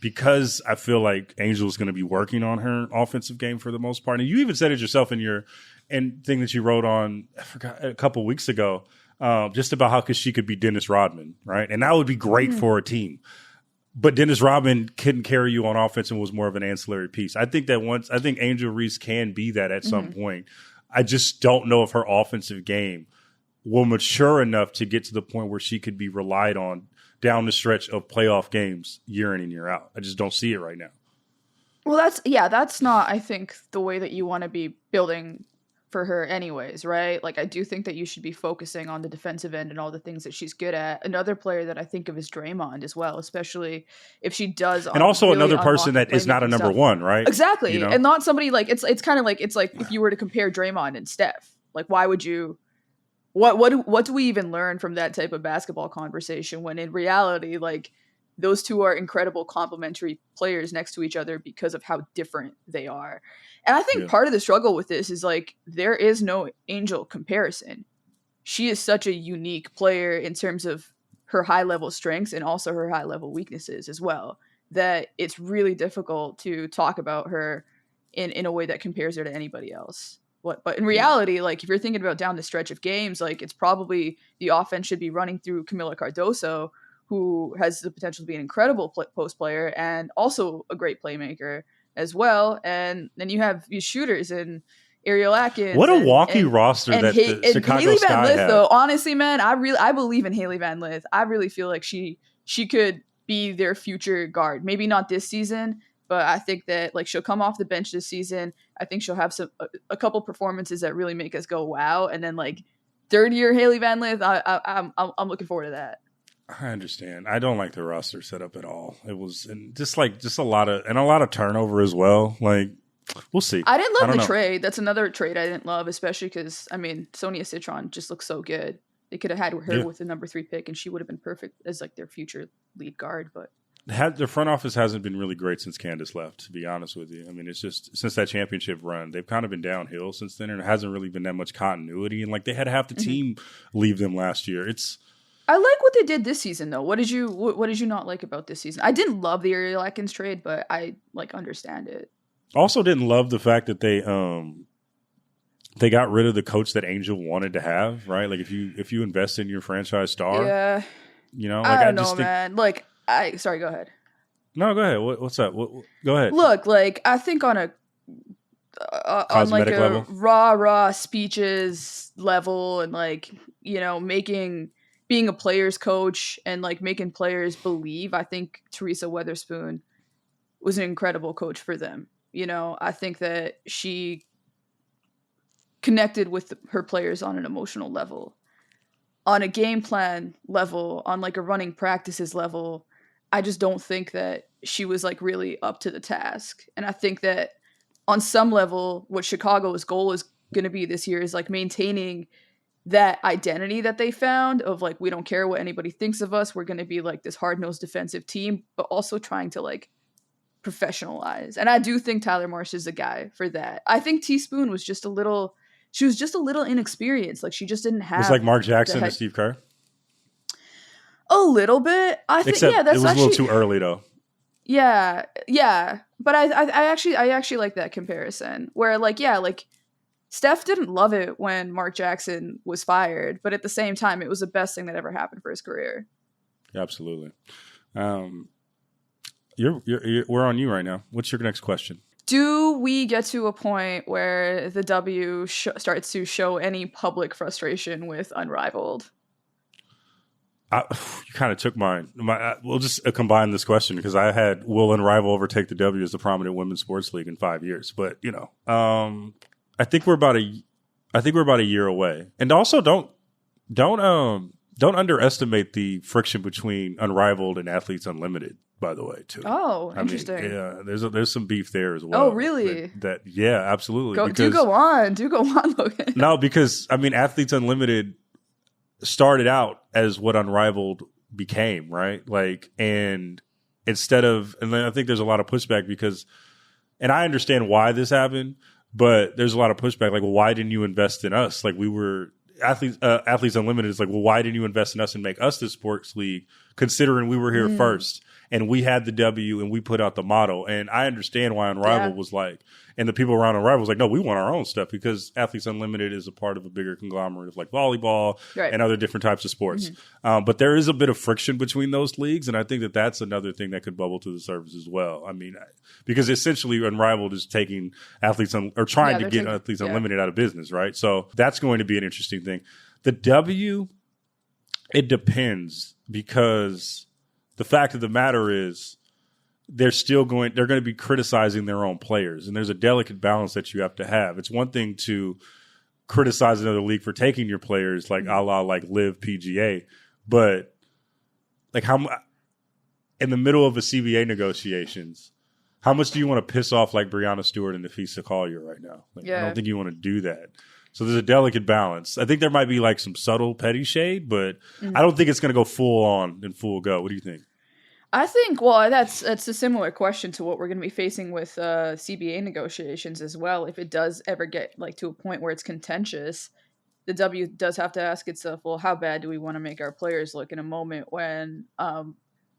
Because I feel like Angel's going to be working on her offensive game for the most part. And you even said it yourself in your thing that you wrote on, I forgot, a couple weeks ago, just about how she could be Dennis Rodman, right? And that would be great for a team. But Dennis Rodman couldn't carry you on offense and was more of an ancillary piece. I think Angel Reese can be that at some point. I just don't know if her offensive game will mature enough to get to the point where she could be relied on down the stretch of playoff games year in and year out. I just don't see it right now. Well, that's not, I think, the way that you want to be building for her anyways, right? Like, I do think that you should be focusing on the defensive end and all the things that she's good at. Another player that I think of is Draymond as well, especially if she does. And also really another person that is not a number one, right? Exactly. You know? And not somebody like, it's kind of like, it's like if you were to compare Draymond and Steph, like, why would you, what do we even learn from that type of basketball conversation when in reality, like, those two are incredible complementary players next to each other because of how different they are. And I think part of the struggle with this is like, there is no Angel comparison. She is such a unique player in terms of her high level strengths and also her high level weaknesses as well, that it's really difficult to talk about her in a way that compares her to anybody else. But in reality, like if you're thinking about down the stretch of games, like it's probably the offense should be running through Camila Cardoso, who has the potential to be an incredible post player and also a great playmaker as well. And then you have these shooters and Ariel Atkins. What a walkie roster that the Chicago Haley Sky Van Lith, have. though, honestly, man, I believe in Haley Van Lith. I really feel like she could be their future guard. Maybe not this season, but I think that like she'll come off the bench this season. I think she'll have a couple performances that really make us go wow. And then like third year Haley Van Lith, I'm looking forward to that. I understand. I don't like the roster setup at all. It was just a lot of turnover as well. Like we'll see. I didn't love the trade. That's another trade I didn't love, especially because I mean Sonia Citron just looks so good. They could have had her with the number 3 pick, and she would have been perfect as like their future lead guard. But the front office hasn't been really great since Candace left, to be honest with you. I mean, it's just since that championship run, they've kind of been downhill since then, and it hasn't really been that much continuity. And like they had half the team leave them last year. I like what they did this season, though. What did you not like about this season? I didn't love the Ariel Atkins trade, but I like understand it. Also, didn't love the fact that they got rid of the coach that Angel wanted to have. Right, like if you invest in your franchise star, yeah, you know, like I don't know, man. Like. Sorry, go ahead. No, go ahead. What's up? Go ahead. Look, like I think on a on like a level? raw speeches level, and like being a player's coach and like making players believe. I think Teresa Weatherspoon was an incredible coach for them. You know, I think that she connected with her players on an emotional level, on a game plan level, on like a running practices level. I just don't think that she was like really up to the task. And I think that on some level, what Chicago's goal is going to be this year is like maintaining that identity that they found of like, we don't care what anybody thinks of us. We're going to be like this hard-nosed defensive team, but also trying to like professionalize. And I do think Tyler Marsh is a guy for that. I think Teaspoon was just she was just a little inexperienced. Like she just didn't have. It's like Mark Jackson and Steve Kerr. A little bit, I think. Except yeah, that's it was actually, a little too early, though. Yeah. But I actually like that comparison. Where like Steph didn't love it when Mark Jackson was fired, but at the same time, it was the best thing that ever happened for his career. Absolutely. We're on you right now. What's your next question? Do we get to a point where the W starts to show any public frustration with Unrivaled? You kind of took mine. We'll just combine this question because I had will Unrivaled overtake the W as the prominent women's sports league in 5 years. But I think we're about a year away. And also don't underestimate the friction between Unrivaled and Athletes Unlimited. By the way, too. Oh, interesting. Yeah, there's some beef there as well. Oh, really? Yeah, absolutely. Do go on, Logan. No, because Athletes Unlimited started out as what Unrivaled became, right? Like, and instead of, and then I think there's a lot of pushback because, and I understand why this happened, but there's a lot of pushback. Like, well, why didn't you invest in us? Like, we were Athletes Unlimited is like, well, why didn't you invest in us and make us the sports league, considering we were here first? And we had the W and we put out the motto. And I understand why Unrivaled was like, and the people around Unrivaled was like, no, we want our own stuff because Athletes Unlimited is a part of a bigger conglomerate of like volleyball and other different types of sports. But there is a bit of friction between those leagues. And I think that that's another thing that could bubble to the surface as well. I mean, because essentially Unrivaled is taking trying to get Athletes Unlimited out of business, right? So that's going to be an interesting thing. The W, it depends because the fact of the matter is they're going to be criticizing their own players. And there's a delicate balance that you have to have. It's one thing to criticize another league for taking your players like a la like Live PGA, but like how in the middle of a CBA negotiations, how much do you want to piss off like Breanna Stewart and Nafisa Collier right now? Like, I don't think you want to do that. So there's a delicate balance. I think there might be like some subtle petty shade, but I don't think it's going to go full on and full go. What do you think? I think, well, that's a similar question to what we're going to be facing with CBA negotiations as well. If it does ever get like to a point where it's contentious, the W does have to ask itself, well, how bad do we want to make our players look in a moment when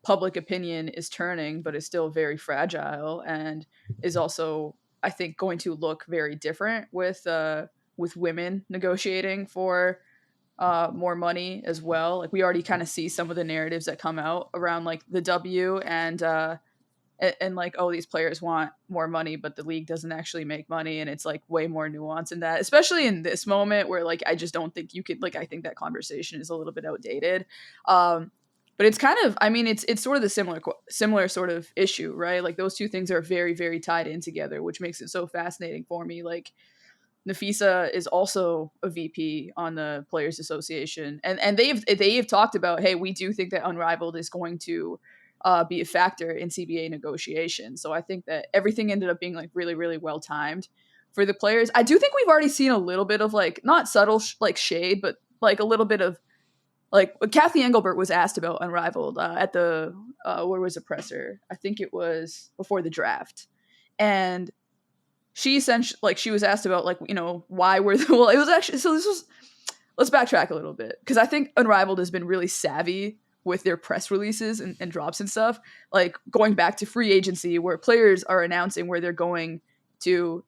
public opinion is turning, but is still very fragile and is also, I think, going to look very different with women negotiating for more money as well. Like we already kind of see some of the narratives that come out around like the W and like, oh, these players want more money, but the league doesn't actually make money. And it's like way more nuance in that, especially in this moment where like, I just don't think you could, like, I think that conversation is a little bit outdated. But it's kind of, I mean, it's sort of the similar sort of issue, right? Like those two things are very, very tied in together, which makes it so fascinating for me. Like Nafisa is also a VP on the Players Association, and they've talked about, hey, we do think that Unrivaled is going to be a factor in CBA negotiations. So I think that everything ended up being like really, really well timed for the players. I do think we've already seen a little bit of like not subtle like shade, but like a little bit of like Kathy Engelbert was asked about Unrivaled at the where was the presser? I think it was before the draft, and she essentially like she was asked about like why were the, well it was actually so this was let's backtrack a little bit because I think Unrivaled has been really savvy with their press releases and drops and stuff, like going back to free agency where players are announcing where they're going to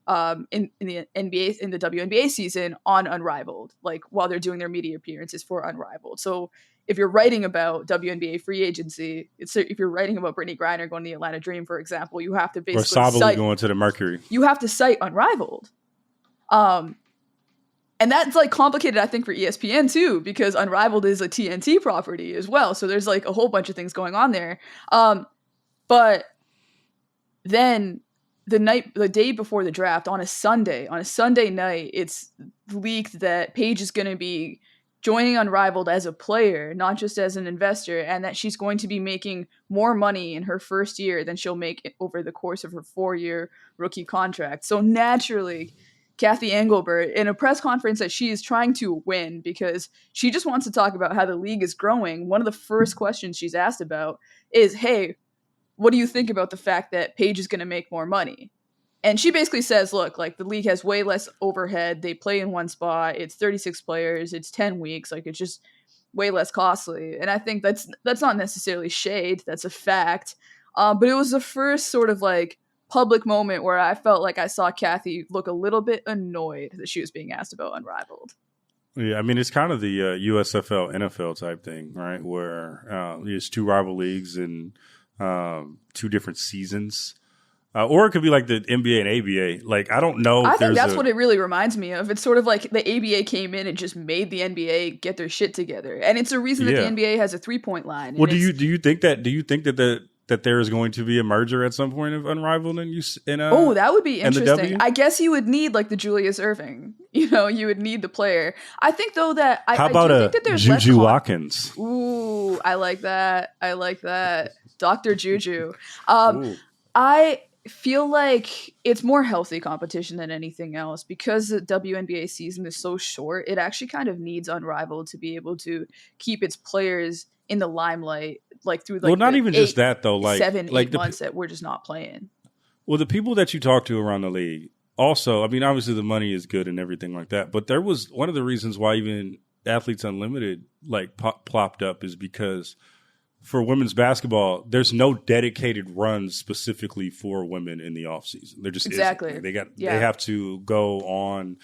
in the NBA in the WNBA season on Unrivaled, like while they're doing their media appearances for Unrivaled. So if you're writing about WNBA free agency, if you're writing about Brittany Griner going to the Atlanta Dream, for example, you have to basically or Sabali going to the Mercury. You have to cite Unrivaled. And that's like complicated, I think, for ESPN too, because Unrivaled is a TNT property as well. So there's like a whole bunch of things going on there. But then the day before the draft on a Sunday night, it's leaked that Paige is going to be joining Unrivaled as a player, not just as an investor, and that she's going to be making more money in her first year than she'll make over the course of her 4-year rookie contract. So naturally, Kathy Engelbert, in a press conference that she is trying to win because she just wants to talk about how the league is growing, one of the first questions she's asked about is, hey, what do you think about the fact that Paige is going to make more money? And she basically says, look, like the league has way less overhead. They play in one spot. It's 36 players. It's 10 weeks. Like it's just way less costly. And I think that's not necessarily shade. That's a fact. But it was the first sort of like public moment where I felt like I saw Kathy look a little bit annoyed that she was being asked about Unrivaled. Yeah, I mean, it's kind of the USFL, NFL type thing, right? Where there's 2 rival leagues and 2 different seasons. Or it could be like the NBA and ABA. Like, I don't know. I think that's what it really reminds me of. It's sort of like the ABA came in and just made the NBA get their shit together. And it's a reason that the NBA has a 3-point line. Well, do you think that there is going to be a merger at some point of Unrivaled and that would be interesting. I guess you would need like the Julius Erving. You would need the player. I think though that how about I think that there's Juju Watkins? Ooh, I like that. Dr. Juju. I feel like it's more healthy competition than anything else because the WNBA season is so short. It actually kind of needs Unrivaled to be able to keep its players in the limelight, like through like not even just that though, like 7-8 months that we're just not playing. Well, the people that you talk to around the league, also, I mean, obviously the money is good and everything like that, but there was one of the reasons why even Athletes Unlimited like plopped up is because for women's basketball, there's no dedicated runs specifically for women in the offseason. There just isn't. They have to go on,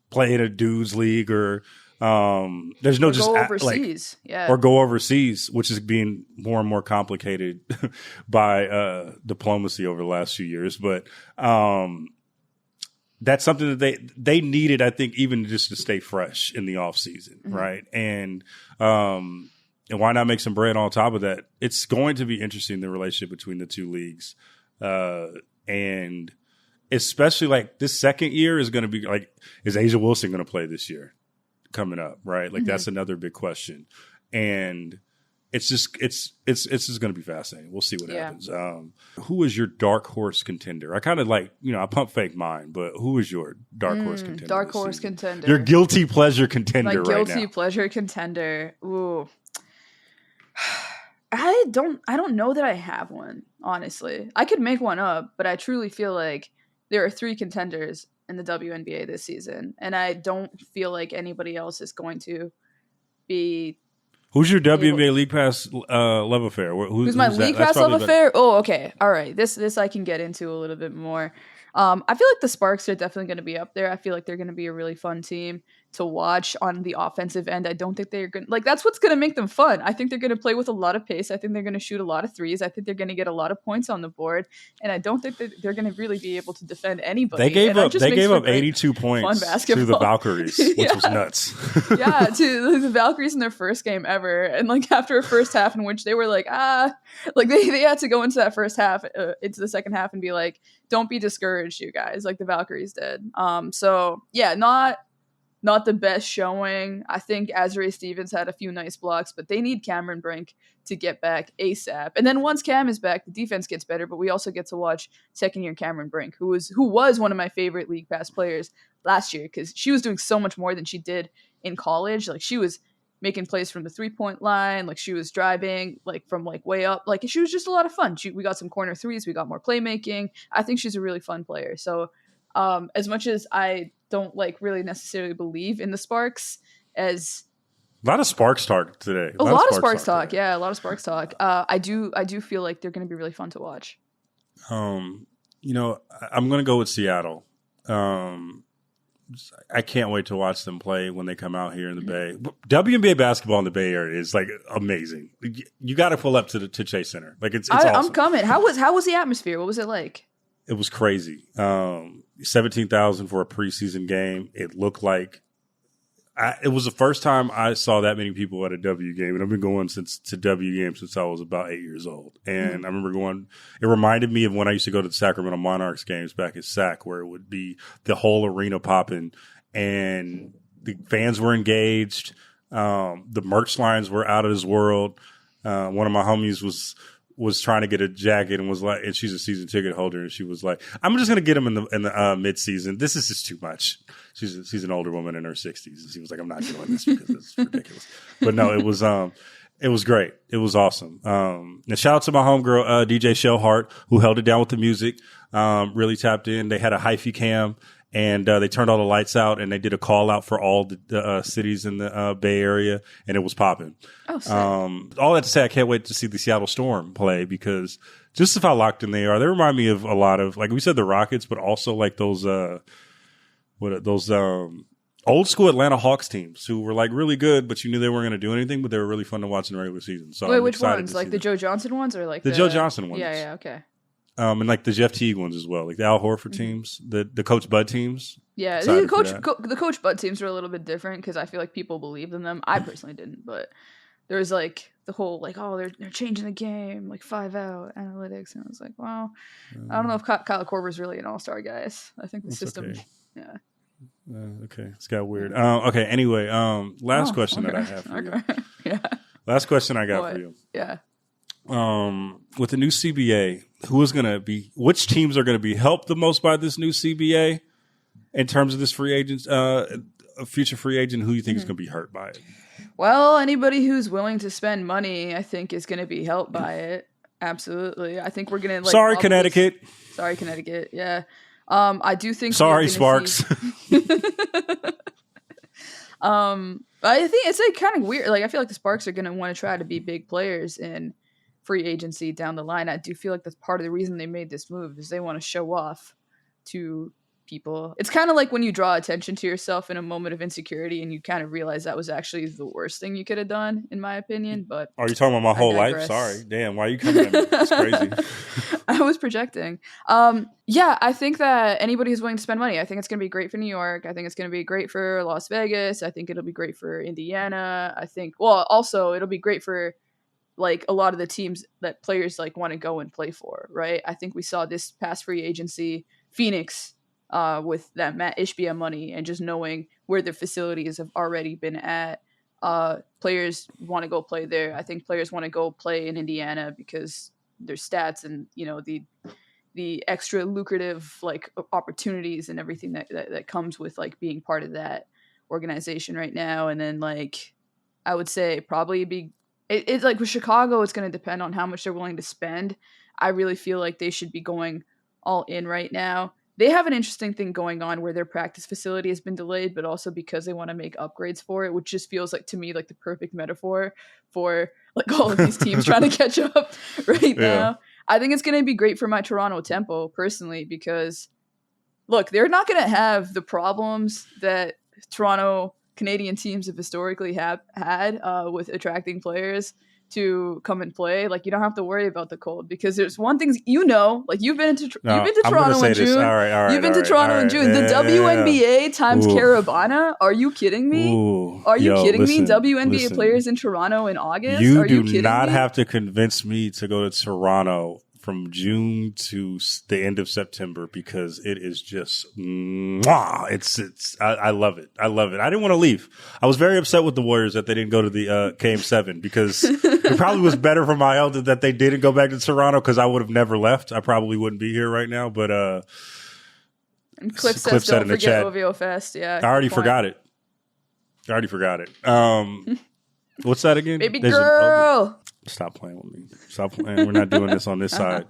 play in a dudes league or there's no just go overseas, or go overseas, which is being more and more complicated by diplomacy over the last few years. But that's something that they needed, I think, even just to stay fresh in the off season, right? And why not make some bread on top of that? It's going to be interesting, the relationship between the 2 leagues. And especially like this second year is going to be like, is Asia Wilson going to play this year coming up? Right. Like that's another big question. And it's just going to be fascinating. We'll see what happens. Who is your dark horse contender? I kind of like, I pump fake mine, but who is your dark horse contender? Dark horse contender. Your guilty pleasure contender right now. My guilty pleasure contender. Ooh. I don't know that I have one, honestly. I could make one up, but I truly feel like there are 3 contenders in the WNBA this season, and I don't feel like anybody else is going to be. Who's your WNBA League Pass love affair? Who's my League Pass love affair? Oh, okay. All right. This I can get into a little bit more. I feel like the Sparks are definitely going to be up there. I feel like they're going to be a really fun team to watch on the offensive end. I don't think they're going to, like, that's what's going to make them fun. I think they're going to play with a lot of pace. I think they're going to shoot a lot of threes. I think they're going to get a lot of points on the board. And I don't think that they're going to really be able to defend anybody. They gave up 82 points to the Valkyries, which was nuts. Yeah, to the Valkyries in their first game ever. And like after a first half in which they were like, like they had to go into that first half, into the second half and be like, don't be discouraged, you guys, like the Valkyries did. So yeah, not the best showing. I think Azrae Stevens had a few nice blocks, but they need Cameron Brink to get back ASAP. And then once Cam is back, the defense gets better, but we also get to watch second-year Cameron Brink, who was one of my favorite League Pass players last year because she was doing so much more than she did in college. Like she was making plays from the 3-point line. Like she was driving like from like way up. Like she was just a lot of fun. We got some corner threes. We got more playmaking. I think she's a really fun player. So as much as I don't like really necessarily believe in the Sparks as a lot of Sparks talk today. A lot of Sparks talk. Yeah, a lot of Sparks talk. I do feel like they're going to be really fun to watch. I'm going to go with Seattle. I can't wait to watch them play when they come out here in the Bay. WNBA basketball in the Bay Area is like amazing. You got to pull up to Chase Center. Like it's awesome. I'm coming. How was the atmosphere? What was it like? It was crazy. 17,000 for a preseason game. It looked like it was the first time I saw that many people at a W game, and I've been going to W games since I was about 8 years old. And I remember going. It reminded me of when I used to go to the Sacramento Monarchs games back at SAC, where it would be the whole arena popping, and the fans were engaged. The merch lines were out of this world. One of my homies was trying to get a jacket and was like, and she's a season ticket holder, and she was like, "I'm just gonna get them in the mid season. This is just too much." She's an older woman in her 60s, and she was like, "I'm not doing this because it's ridiculous." But no, it was great. It was awesome. And shout out to my homegirl DJ Shellhart, who held it down with the music. Really tapped in. They had a hyphy cam. And they turned all the lights out, and they did a call out for all the cities in the Bay Area, and it was popping. Oh, sick. All that to say, I can't wait to see the Seattle Storm play, because just of how locked in they are, they remind me of a lot of, like we said, the Rockets, but also like those old school Atlanta Hawks teams who were like really good, but you knew they weren't going to do anything, but they were really fun to watch in the regular season. So wait, which ones? Like the Joe Johnson ones, or like the Joe Johnson ones? Yeah, okay. And like the Jeff Teague ones as well, like the Al Horford teams, the Coach Bud teams. Yeah, the Coach Bud teams are a little bit different because I feel like people believed in them. I personally didn't, but there was like the whole like, oh, they're changing the game, like 5-out analytics, and I was like, well, I don't know if Kyle Korver's really an all-star, guys. I think the system, okay. Yeah. Okay, it's got weird. Okay, anyway, last question that I have for you. Yeah. Last question I got for you. Yeah. With the new CBA, which teams are going to be helped the most by this new CBA in terms of this free agent, a future free agent? Who you think is going to be hurt by it? Well, anybody who's willing to spend money, I think, is going to be helped by it. Absolutely. I think we're going to Sorry, Connecticut. Sorry, Connecticut. Yeah. I do think. Sorry, Sparks. I think it's like kind of weird. Like I feel like the Sparks are going to want to try to be big players in free agency down the line. I do feel like that's part of the reason they made this move, is they want to show off to people. It's kind of like when you draw attention to yourself in a moment of insecurity and you kind of realize that was actually the worst thing you could have done, in my opinion. But are you talking about my whole life? Sorry. Damn, why are you coming at me? It's crazy. I was projecting. Yeah, I think that anybody who's willing to spend money, I think it's going to be great for New York. I think it's going to be great for Las Vegas. I think it'll be great for Indiana. I think, well, also it'll be great for like a lot of the teams that players like want to go and play for, right? I think we saw this past free agency, Phoenix, with that Matt Ishbia money and just knowing where their facilities have already been at. Players want to go play there. I think players want to go play in Indiana because their stats and, you know, the extra lucrative like opportunities and everything that comes with like being part of that organization right now. And then like I would say probably it's like with Chicago, it's going to depend on how much they're willing to spend. I really feel like they should be going all in right now. They have an interesting thing going on where their practice facility has been delayed, but also because they want to make upgrades for it, which just feels like to me like the perfect metaphor for like all of these teams trying to catch up right now. I think it's going to be great for my Toronto Tempo personally, because look, they're not going to have the problems that Toronto Canadian teams have historically had with attracting players to come and play. Like you don't have to worry about the cold, because there's one thing, you know, like you've been to Toronto in June. You've been to Toronto in June. The WNBA times Carabana. Are you kidding me? Are you kidding me? WNBA players in Toronto in August. You do not have to convince me to go to Toronto from June to the end of September, because it is just, I love it. I love it. I didn't want to leave. I was very upset with the Warriors that they didn't go to the Game 7, because it probably was better for my health that they didn't go back to Toronto, because I would have never left. I probably wouldn't be here right now, but and Cliff says don't forget OVO Fest. Yeah, I already forgot it. What's that again? Baby girl. Stop playing with me. Stop playing. We're not doing this on this side.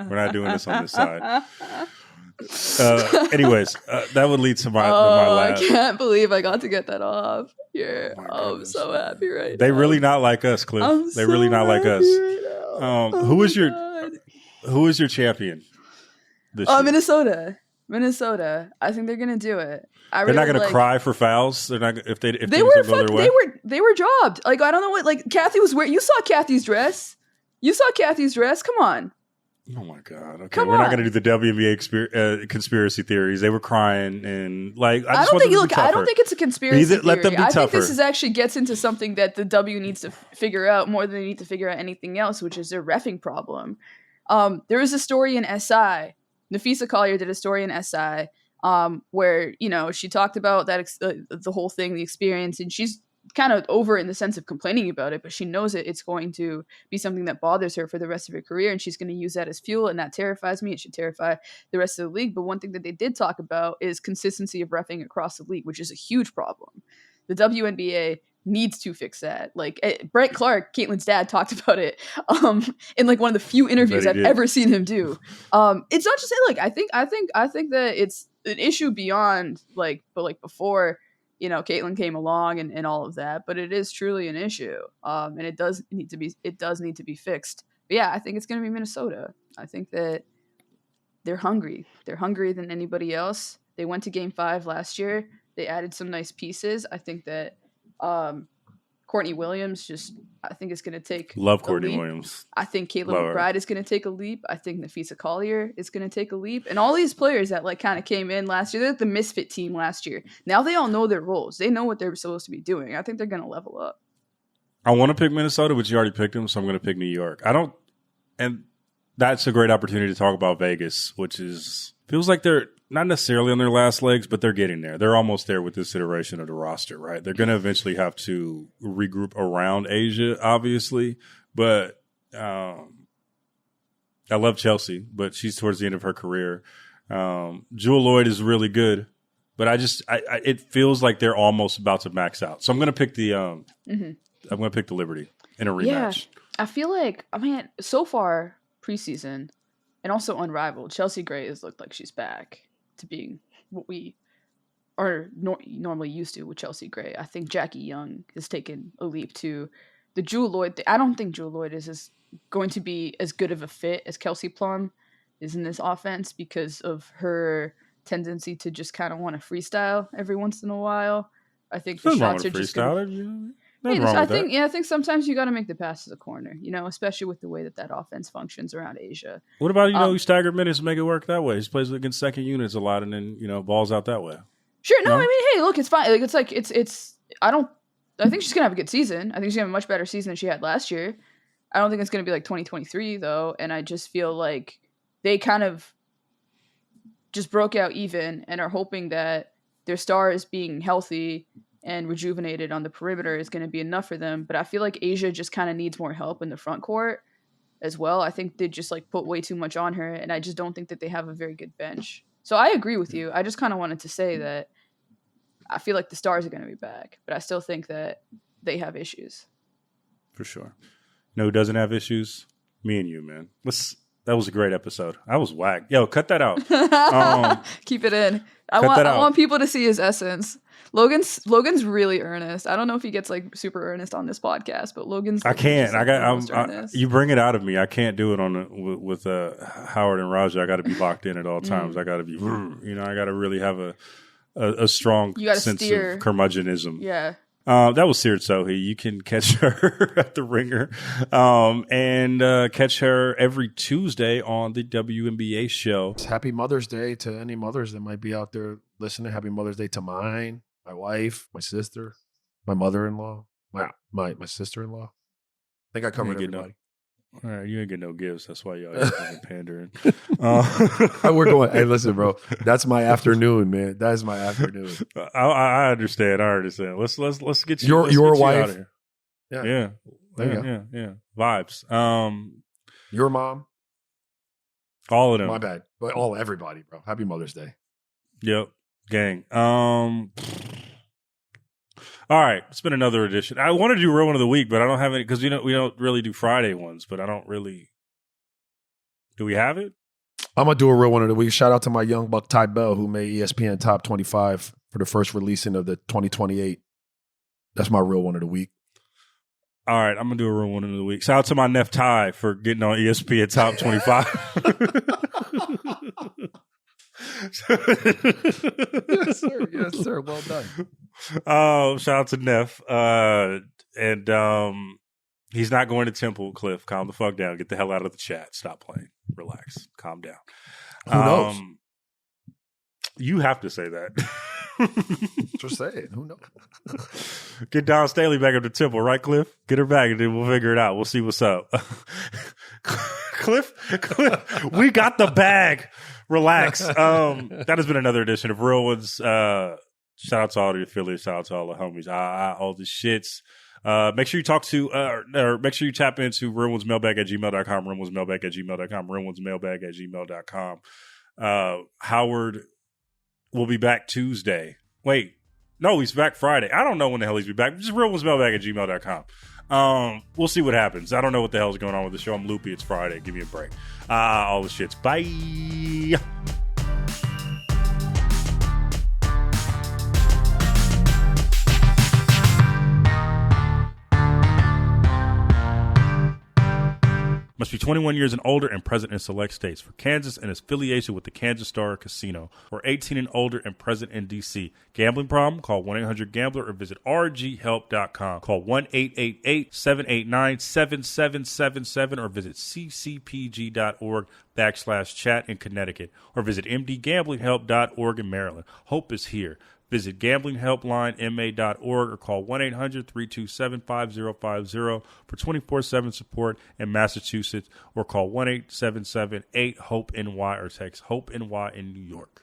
Anyways, that would lead to my last. I can't believe I got to get that off. Yeah, I'm so happy right now. They really not like us, Cliff. They really not like us. Right Who is your champion this year? Minnesota. I think they're gonna do it. They're not gonna cry for fouls. They're not if they they were fucked. They were jobbed. Like I don't know what. Like Kathy was wearing. You saw Kathy's dress. Come on. Oh my God! Okay, we're not going to do the WNBA conspiracy theories. They were crying and like. I don't think it's a conspiracy theory. Let them be tougher. I think this actually gets into something that the W needs to figure out more than they need to figure out anything else, which is their reffing problem. There was a story in SI. Nafisa Collier did a story in SI where she talked about that the whole thing, the experience, and she's kind of over in the sense of complaining about it, but she knows it's going to be something that bothers her for the rest of her career, and she's going to use that as fuel, and that terrifies me. It should terrify the rest of the league. But one thing that they did talk about is consistency of reffing across the league, which is a huge problem. The WNBA needs to fix that. Like Brent Clark, Caitlin's dad, talked about it in like one of the few interviews I've ever seen him do. It's not just saying like I think that it's an issue beyond but before Caitlin came along and all of that, but it is truly an issue. And it does need to be fixed. But yeah, I think it's going to be Minnesota. I think that they're hungry. They're hungrier than anybody else. They went to Game 5 last year. They added some nice pieces. I think that Courtney Williams I think it's going to take Love Courtney Williams. I think Caitlin McBride is going to take a leap. I think Nafisa Collier is going to take a leap. And all these players that kind of came in last year, they're the misfit team last year. Now they all know their roles. They know what they're supposed to be doing. I think they're going to level up. I want to pick Minnesota, but you already picked them, so I'm going to pick New York. And that's a great opportunity to talk about Vegas, which feels like they're not necessarily on their last legs, but they're getting there. They're almost there with this iteration of the roster, right? They're going to eventually have to regroup around Asia, obviously. But I love Chelsea, but she's towards the end of her career. Jewel Lloyd is really good, but it feels like they're almost about to max out. So I'm going to pick I'm going to pick the Liberty in a rematch. Yeah, I feel like so far preseason and also unrivaled, Chelsea Gray has looked like she's back to being what we are normally used to with Chelsea Gray. I think Jackie Young has taken a leap to the Jewel Lloyd. I don't think Jewel Lloyd is going to be as good of a fit as Kelsey Plum is in this offense because of her tendency to just kind of want to freestyle every once in a while. I think the shots are just I think sometimes you got to make the pass to the corner, especially with the way that offense functions around Asia. What about, staggered minutes and make it work that way? He plays against second units a lot and then, balls out that way. Sure. No, hey, look, it's fine. Like, I think she's going to have a good season. I think she's going to have a much better season than she had last year. I don't think it's going to be like 2023 though. And I just feel like they kind of just broke out even and are hoping that their stars being healthy and rejuvenated on the perimeter is going to be enough for them. But I feel like Asia just kind of needs more help in the front court as well. I think they just put way too much on her, and I just don't think that they have a very good bench. So I agree with you. I just kind of wanted to say that I feel like the stars are going to be back, but I still think that they have issues. For sure. No, who doesn't have issues? Me and you, man. That was a great episode. I was whack. Yo, cut that out. Keep it in. I want people to see his essence. Logan's really earnest. I don't know if he gets super earnest on this podcast, but Logan's. I can't. You bring it out of me. I can't do it with Howard and Raja. I got to be locked in at all times. I got to be. I got to really have a strong sense of curmudgeonism. Yeah. That was Seerat Sohi. You can catch her at the Ringer, and catch her every Tuesday on the WNBA show. Happy Mother's Day to any mothers that might be out there listening. Happy Mother's Day to mine, my wife, my sister, my mother-in-law, my sister-in-law. I think I covered everybody. All right, you ain't get no gifts. That's why y'all ain't pandering. We're going. Hey, listen, bro. That's my afternoon, man. That is my afternoon. I understand. Let's get your wife out of here. Yeah. Vibes. Your mom. All of them. My bad, but everybody, bro. Happy Mother's Day. Yep, gang. All right, it's been another edition. I want to do real one of the week, but I don't have any because we don't really do Friday ones. But I don't really. Do we have it? I'm gonna do a real one of the week. Shout out to my young buck Ty Bell, who made ESPN Top 25 for the first releasing of the 2028. That's my real one of the week. All right, I'm gonna do a real one of the week. Shout out to my nephew Ty for getting on ESPN Top 25. Yes, sir. Well done. Shout out to Neff. And he's not going to Temple, Cliff. Calm the fuck down. Get the hell out of the chat. Stop playing. Relax. Calm down. Who knows? You have to say that. Just say it. Who knows? Get Don Staley back up to Temple, right, Cliff? Get her back, and then we'll figure it out. We'll see what's up. Cliff, we got the bag. Relax. That has been another edition of Real Ones. Shout out to all the affiliates. Shout out to all the homies. All the shits. Make sure you talk to, or make sure you tap into realonesmailbag@gmail.com, realonesmailbag@gmail.com, realonesmailbag@gmail.com. Howard will be back Tuesday. Wait, no, he's back Friday. I don't know when the hell he's be back. Just realonesmailbag@gmail.com. We'll see what happens. I don't know what the hell's going on with the show. I'm loopy. It's Friday. Give me a break. All the shits. Bye. Must be 21 years and older and present in select states. For Kansas and affiliation with the Kansas Star Casino. Or 18 and older and present in D.C. Gambling problem? Call 1-800-GAMBLER or visit rghelp.com. Call 1-888-789-7777 or visit ccpg.org/chat in Connecticut. Or visit mdgamblinghelp.org in Maryland. Hope is here. Visit gamblinghelplinema.org or call 1-800-327-5050 for 24/7 support in Massachusetts or call 1-877-8-HOPE-NY or text HOPE-NY in New York.